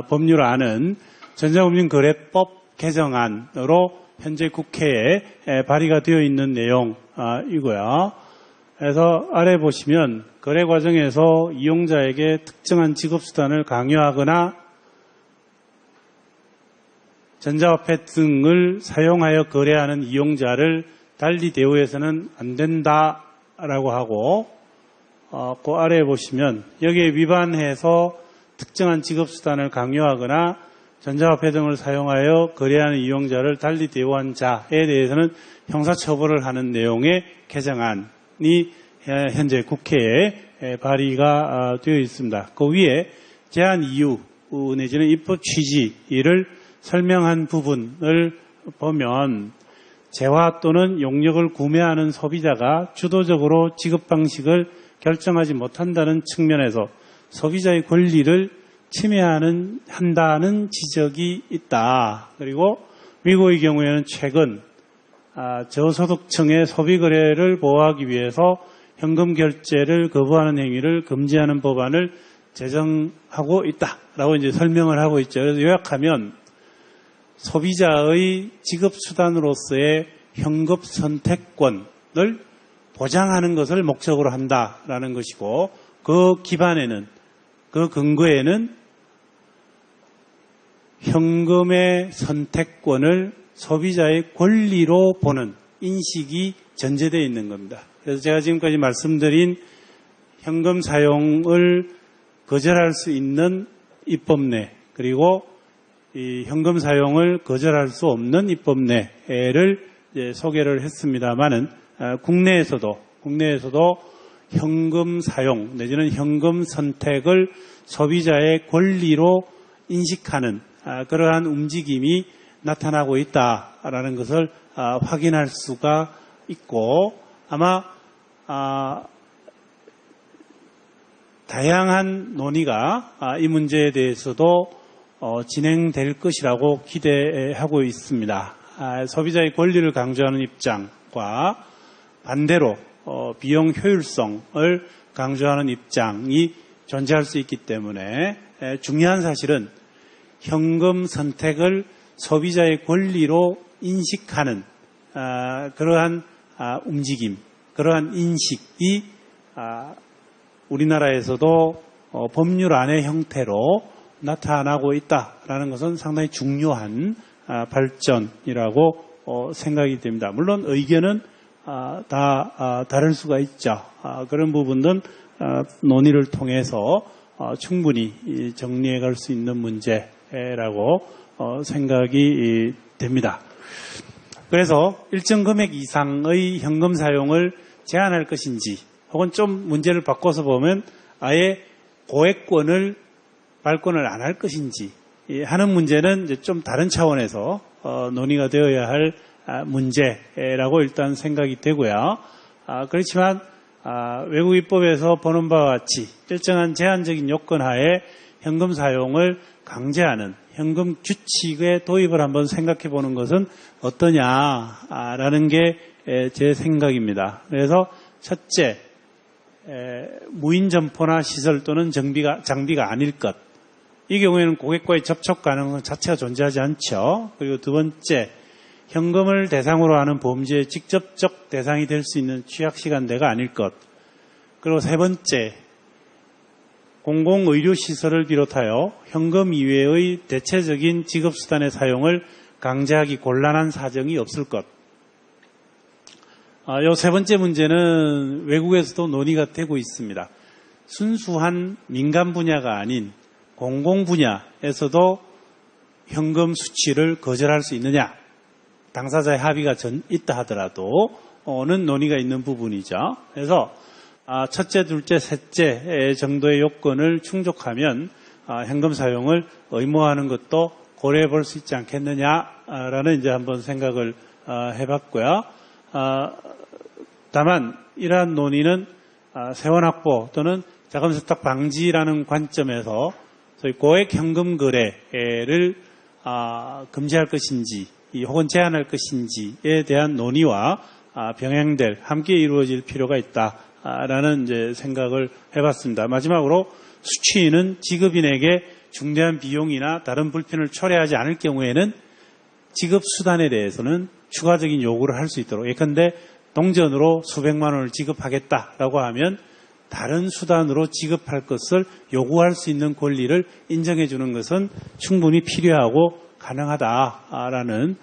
법률안은 전자금융거래법 개정안으로 현재 국회에 발의가 되어 있는 내용이고요. 그래서 아래 보시면 거래 과정에서 이용자에게 특정한 지급수단을 강요하거나 전자화폐 등을 사용하여 거래하는 이용자를 달리 대우해서는 안 된다라고 하고, 그 아래에 보시면 여기에 위반해서 특정한 지급수단을 강요하거나 전자화폐 등을 사용하여 거래하는 이용자를 달리 대우한 자에 대해서는 형사처벌을 하는 내용의 개정안이 현재 국회에 발의가 되어 있습니다. 그 위에 제한 이유 내지는 입법 취지를 설명한 부분을 보면 재화 또는 용역을 구매하는 소비자가 주도적으로 지급 방식을 결정하지 못한다는 측면에서 소비자의 권리를 침해한다는 지적이 있다. 그리고 미국의 경우에는 최근 저소득층의 소비거래를 보호하기 위해서 현금 결제를 거부하는 행위를 금지하는 법안을 제정하고 있다라고 이제 설명을 하고 있죠. 그래서 요약하면 소비자의 지급 수단으로서의 현금 선택권을 보장하는 것을 목적으로 한다라는 것이고, 그 기반에는, 그 근거에는 현금의 선택권을 소비자의 권리로 보는 인식이 전제되어 있는 겁니다. 그래서 제가 지금까지 말씀드린 현금 사용을 거절할 수 있는 입법 내, 그리고 이 현금 사용을 거절할 수 없는 입법 내를 소개를 했습니다만은, 국내에서도 현금 사용 내지는 현금 선택을 소비자의 권리로 인식하는 그러한 움직임이 나타나고 있다라는 것을 확인할 수가 있고, 아마 다양한 논의가 이 문제에 대해서도 진행될 것이라고 기대하고 있습니다. 소비자의 권리를 강조하는 입장과 반대로 비용 효율성을 강조하는 입장이 존재할 수 있기 때문에, 중요한 사실은 현금 선택을 소비자의 권리로 인식하는 그러한 움직임, 그러한 인식이 우리나라에서도 법률안의 형태로 나타나고 있다라는 것은 상당히 중요한 발전이라고 생각이 됩니다. 물론 의견은 다 다를 수가 있죠. 그런 부분은 논의를 통해서 충분히 정리해 갈 수 있는 문제라고 생각이 됩니다. 그래서 일정 금액 이상의 현금 사용을 제한할 것인지, 혹은 좀 문제를 바꿔서 보면 아예 고액권을 발권을 안 할 것인지 하는 문제는 이제 좀 다른 차원에서 논의가 되어야 할 문제라고 일단 생각이 되고요. 그렇지만 외국 입법에서 보는 바와 같이 일정한 제한적인 요건 하에 현금 사용을 강제하는 현금 규칙의 도입을 한번 생각해 보는 것은 어떠냐라는 게 제 생각입니다. 그래서 첫째, 무인 점포나 시설 또는 장비가 아닐 것. 이 경우에는 고객과의 접촉 가능성 자체가 존재하지 않죠. 그리고 두 번째, 현금을 대상으로 하는 범죄의 직접적 대상이 될 수 있는 취약시간대가 아닐 것. 그리고 세 번째, 공공의료시설을 비롯하여 현금 이외의 대체적인 지급수단의 사용을 강제하기 곤란한 사정이 없을 것. 이 세 번째 문제는 외국에서도 논의가 되고 있습니다. 순수한 민간 분야가 아닌 공공 분야에서도 현금 수취를 거절할 수 있느냐, 당사자의 합의가 있다 하더라도는 논의가 있는 부분이죠. 그래서 첫째, 둘째, 셋째 정도의 요건을 충족하면 현금 사용을 의무화하는 것도 고려해 볼 수 있지 않겠느냐라는 이제 한번 생각을 해봤고요. 다만 이러한 논의는 세원 확보 또는 자금 세탁 방지라는 관점에서 소위 고액 현금 거래를 금지할 것인지 혹은 제한할 것인지에 대한 논의와 병행될, 함께 이루어질 필요가 있다라는 이제 생각을 해봤습니다. 마지막으로 수취인은 지급인에게 중대한 비용이나 다른 불편을 초래하지 않을 경우에는 지급 수단에 대해서는 추가적인 요구를 할 수 있도록, 예컨대 동전으로 수백만 원을 지급하겠다라고 하면 다른 수단으로 지급할 것을 요구할 수 있는 권리를 인정해 주는 것은 충분히 필요하고 가능하다라는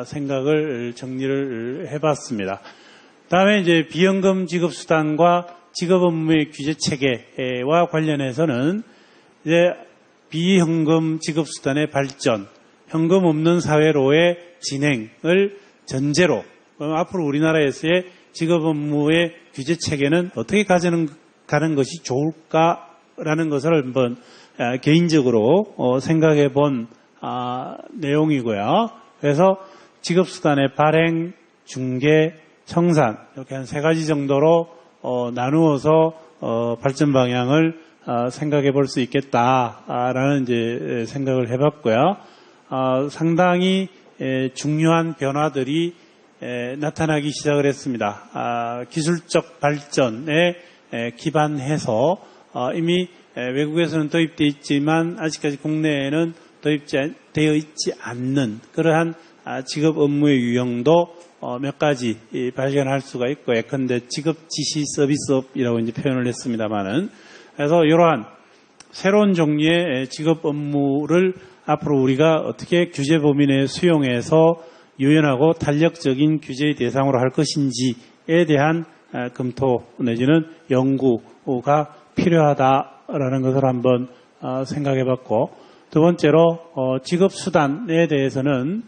생각을 정리를 해봤습니다. 다음에 이제 비현금 지급 수단과 직업 업무의 규제 체계와 관련해서는 이제 비현금 지급 수단의 발전, 현금 없는 사회로의 진행을 전제로 앞으로 우리나라에서의 직업 업무의 규제 체계는 어떻게 가는 것이 좋을까라는 것을 한번 개인적으로 생각해 본 내용이고요. 그래서 직업 수단의 발행, 중개, 청산 이렇게 한 3가지 정도로 나누어서 발전 방향을 생각해 볼 수 있겠다라는 이제 생각을 해봤고요. 상당히 중요한 변화들이 나타나기 시작을 했습니다. 기술적 발전에 기반해서 이미 외국에서는 도입되어 있지만 아직까지 국내에는 도입되어 있지 않는 그러한 직업 업무의 유형도 몇 가지 발견할 수가 있고, 예컨대 직업 지시 서비스업이라고 이제 표현을 했습니다만은, 그래서 이러한 새로운 종류의 직업 업무를 앞으로 우리가 어떻게 규제 범위 내에 수용해서 유연하고 탄력적인 규제의 대상으로 할 것인지에 대한 검토 내지는 연구가 필요하다라는 것을 한번 생각해 봤고, 두 번째로 직업 수단에 대해서는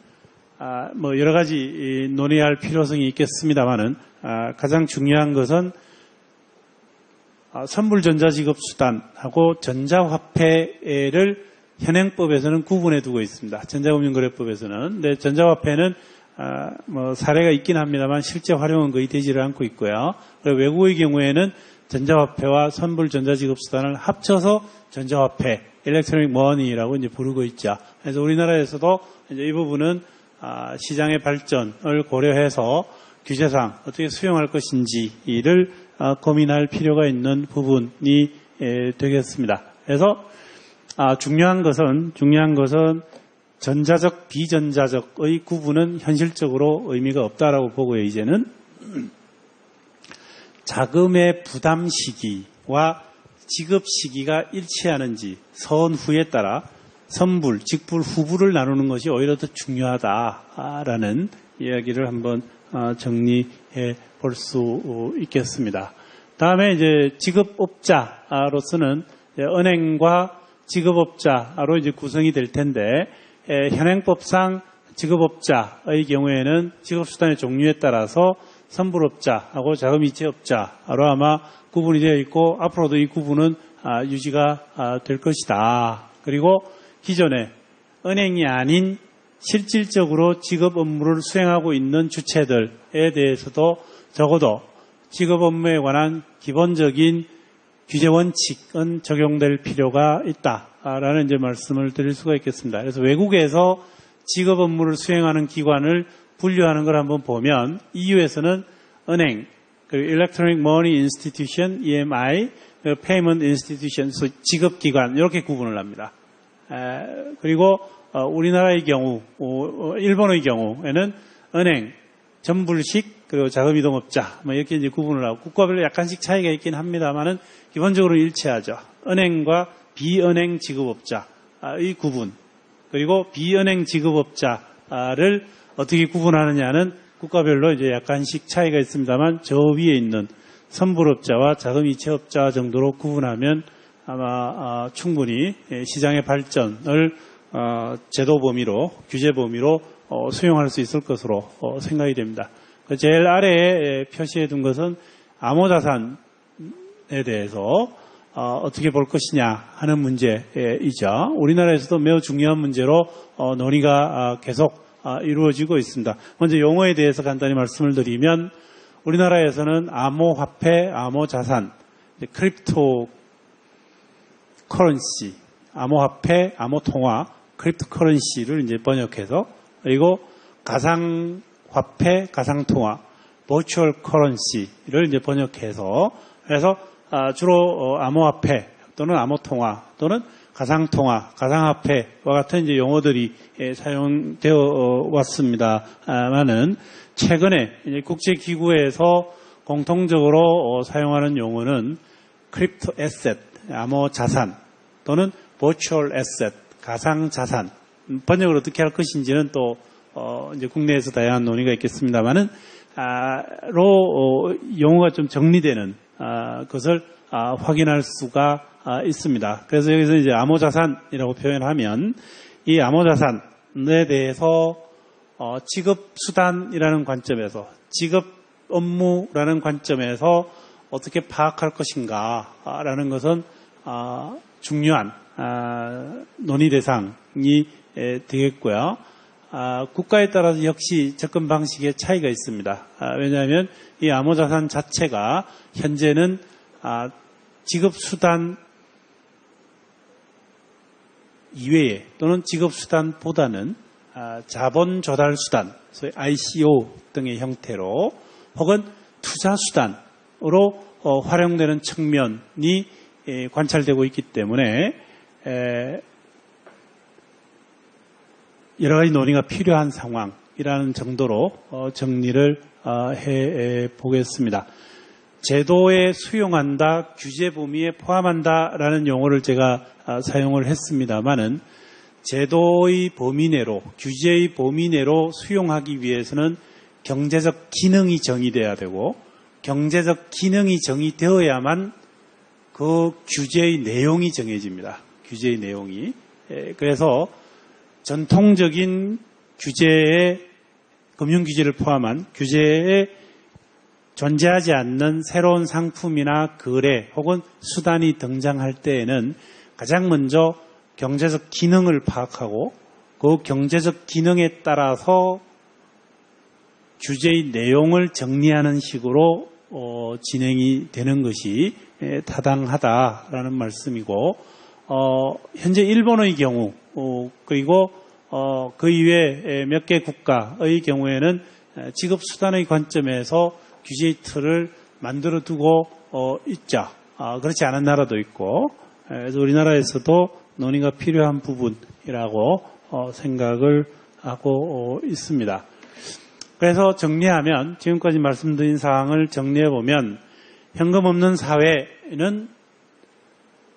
뭐 여러 가지 논의할 필요성이 있겠습니다만은 가장 중요한 것은 선불전자지급수단하고 전자화폐를 현행법에서는 구분해 두고 있습니다. 전자금융거래법에서는. 근데 전자화폐는 뭐 사례가 있긴 합니다만 실제 활용은 거의 되지를 않고 있고요. 그리고 외국의 경우에는 전자화폐와 선불전자지급수단을 합쳐서 전자화폐, 일렉트로닉 머니라고 이제 부르고 있죠. 그래서 우리나라에서도 이제 이 부분은 시장의 발전을 고려해서 규제상 어떻게 수용할 것인지를 고민할 필요가 있는 부분이 되겠습니다. 그래서 중요한 것은 전자적, 비전자적의 구분은 현실적으로 의미가 없다라고 보고요. 이제는 자금의 부담 시기와 지급 시기가 일치하는지 선후에 따라 선불, 직불, 후불을 나누는 것이 오히려 더 중요하다라는 이야기를 한번 정리해 볼 수 있겠습니다. 다음에 이제 직업업자로서는 은행과 직업업자로 이제 구성이 될 텐데, 현행법상 직업업자의 경우에는 직업수단의 종류에 따라서 선불업자하고 자금이체업자로 아마 구분이 되어 있고, 앞으로도 이 구분은 유지가 될 것이다. 그리고 기존에 은행이 아닌 실질적으로 직업 업무를 수행하고 있는 주체들에 대해서도 적어도 직업 업무에 관한 기본적인 규제 원칙은 적용될 필요가 있다라는 이제 말씀을 드릴 수가 있겠습니다. 그래서 외국에서 직업 업무를 수행하는 기관을 분류하는 걸 한번 보면 EU에서는 은행, 그리고 Electronic Money Institution, EMI, Payment Institution, 직업기관 이렇게 구분을 합니다. 그리고 우리나라의 경우, 일본의 경우에는 은행, 전불식, 그리고 자금이동업자 뭐 이렇게 이제 구분을 하고, 국가별로 약간씩 차이가 있긴 합니다만은 기본적으로 일치하죠. 은행과 비은행 지급업자의 구분, 그리고 비은행 지급업자를 어떻게 구분하느냐는 국가별로 이제 약간씩 차이가 있습니다만, 저 위에 있는 선불업자와 자금이체업자 정도로 구분하면 아마 충분히 시장의 발전을 제도 범위로, 규제 범위로 수용할 수 있을 것으로 생각이 됩니다. 제일 아래에 표시해 둔 것은 암호자산에 대해서 어떻게 볼 것이냐 하는 문제이죠. 우리나라에서도 매우 중요한 문제로 논의가 계속 이루어지고 있습니다. 먼저 용어에 대해서 간단히 말씀을 드리면, 우리나라에서는 암호화폐, 암호자산, 크립토 커런시, 암호화폐, 암호통화, 크립토 커런시를 이제 번역해서, 그리고 가상화폐, 가상통화, 버추얼 커런시를 이제 번역해서, 그래서 주로 암호화폐 또는 암호통화 또는 가상통화, 가상화폐와 같은 이제 용어들이 사용되어 왔습니다만은, 최근에 이제 국제기구에서 공통적으로 사용하는 용어는 크립토 에셋, 암호자산 또는 버추얼 에셋, 가상자산, 번역을 어떻게 할 것인지는 또 이제 국내에서 다양한 논의가 있겠습니다만은 용어가 좀 정리되는 그것을 확인할 수가 있습니다. 그래서 여기서 이제 암호자산이라고 표현하면 이 암호자산에 대해서 지급수단이라는 관점에서 지급 업무라는 관점에서 어떻게 파악할 것인가라는 것은 중요한 논의 대상이 되겠고요. 국가에 따라서 역시 접근 방식에 차이가 있습니다. 왜냐하면 이 암호자산 자체가 현재는 지급수단 이외에 또는 지급수단보다는 자본조달수단, 소위 ICO 등의 형태로 혹은 투자수단으로 활용되는 측면이 관찰되고 있기 때문에 여러 가지 논의가 필요한 상황이라는 정도로 정리를 해 보겠습니다. 제도에 수용한다, 규제 범위에 포함한다라는 용어를 제가 사용을 했습니다만은 제도의 범위 내로, 규제의 범위 내로 수용하기 위해서는 경제적 기능이 정의돼야 되고 경제적 기능이 정의되어야만 그 규제의 내용이 정해집니다. 규제의 내용이. 그래서 전통적인 규제에 금융규제를 포함한 규제에 존재하지 않는 새로운 상품이나 거래 혹은 수단이 등장할 때에는 가장 먼저 경제적 기능을 파악하고 그 경제적 기능에 따라서 규제의 내용을 정리하는 식으로 진행이 되는 것이 타당하다라는 말씀이고 현재 일본의 경우 그리고 그 이외 몇 개 국가의 경우에는 지급수단의 관점에서 규제의 틀을 만들어 두고 있죠. 그렇지 않은 나라도 있고 그래서 우리나라에서도 논의가 필요한 부분이라고 생각을 하고 있습니다. 그래서 정리하면 지금까지 말씀드린 사항을 정리해보면 현금 없는 사회는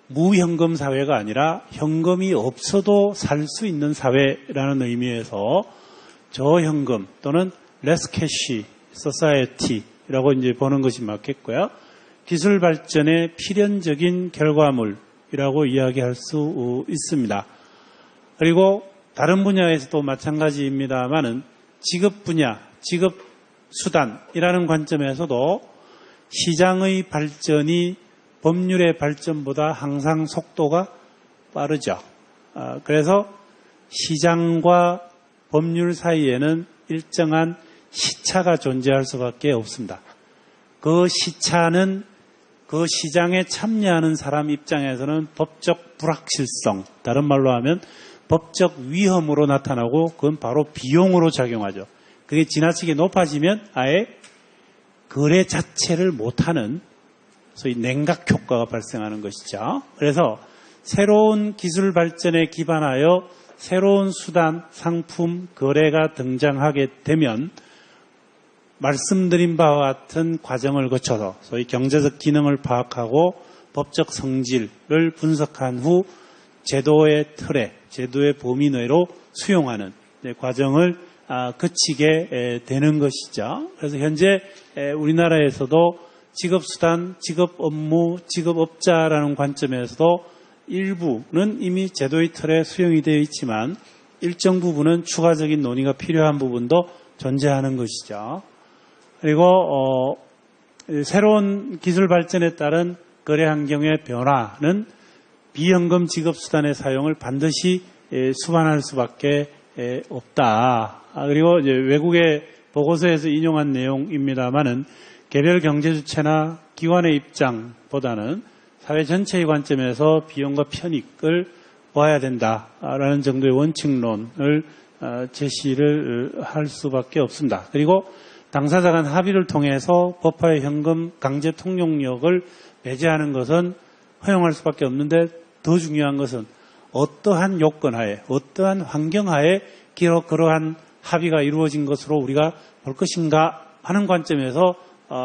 무현금 사회가 아니라 현금이 없어도 살 수 있는 사회라는 의미에서 저현금 또는 less cash society라고 이제 보는 것이 맞겠고요. 기술 발전의 필연적인 결과물이라고 이야기할 수 있습니다. 그리고 다른 분야에서도 마찬가지입니다만은 지급 분야, 지급 수단이라는 관점에서도 시장의 발전이 법률의 발전보다 항상 속도가 빠르죠. 그래서 시장과 법률 사이에는 일정한 시차가 존재할 수밖에 없습니다. 그 시차는 그 시장에 참여하는 사람 입장에서는 법적 불확실성, 다른 말로 하면 법적 위험으로 나타나고 그건 바로 비용으로 작용하죠. 그게 지나치게 높아지면 아예 거래 자체를 못하는 소위 냉각 효과가 발생하는 것이죠. 그래서 새로운 기술 발전에 기반하여 새로운 수단, 상품, 거래가 등장하게 되면 말씀드린 바와 같은 과정을 거쳐서 소위 경제적 기능을 파악하고 법적 성질을 분석한 후 제도의 틀에, 제도의 범위 내로 수용하는 과정을 거치게 되는 것이죠. 그래서 현재 우리나라에서도 지급수단, 지급업무, 지급업자라는 관점에서도 일부는 이미 제도의 틀에 수용이 되어 있지만 일정 부분은 추가적인 논의가 필요한 부분도 존재하는 것이죠. 그리고 새로운 기술 발전에 따른 거래 환경의 변화는 비현금 지급수단의 사용을 반드시 수반할 수밖에 없다. 그리고 이제 외국의 보고서에서 인용한 내용입니다만은 개별 경제주체나 기관의 입장보다는 사회 전체의 관점에서 비용과 편익을 보아야 된다라는 정도의 원칙론을 제시를 할 수밖에 없습니다. 그리고 당사자 간 합의를 통해서 법화의 현금 강제 통용력을 배제하는 것은 허용할 수밖에 없는데 더 중요한 것은 어떠한 요건하에, 어떠한 환경하에 그러한 합의가 이루어진 것으로 우리가 볼 것인가 하는 관점에서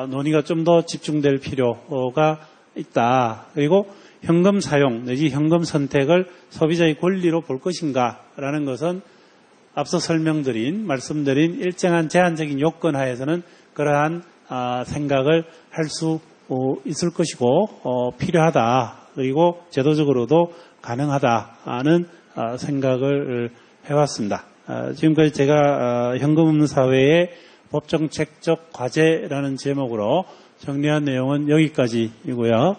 논의가 좀 더 집중될 필요가 있다. 그리고 현금 사용 내지 현금 선택을 소비자의 권리로 볼 것인가라는 것은 앞서 말씀드린 일정한 제한적인 요건 하에서는 그러한 생각을 할 수 있을 것이고 필요하다. 그리고 제도적으로도 가능하다는 생각을 해왔습니다. 지금까지 제가 현금 없는 사회의 법정책적 과제라는 제목으로 정리한 내용은 여기까지이고요.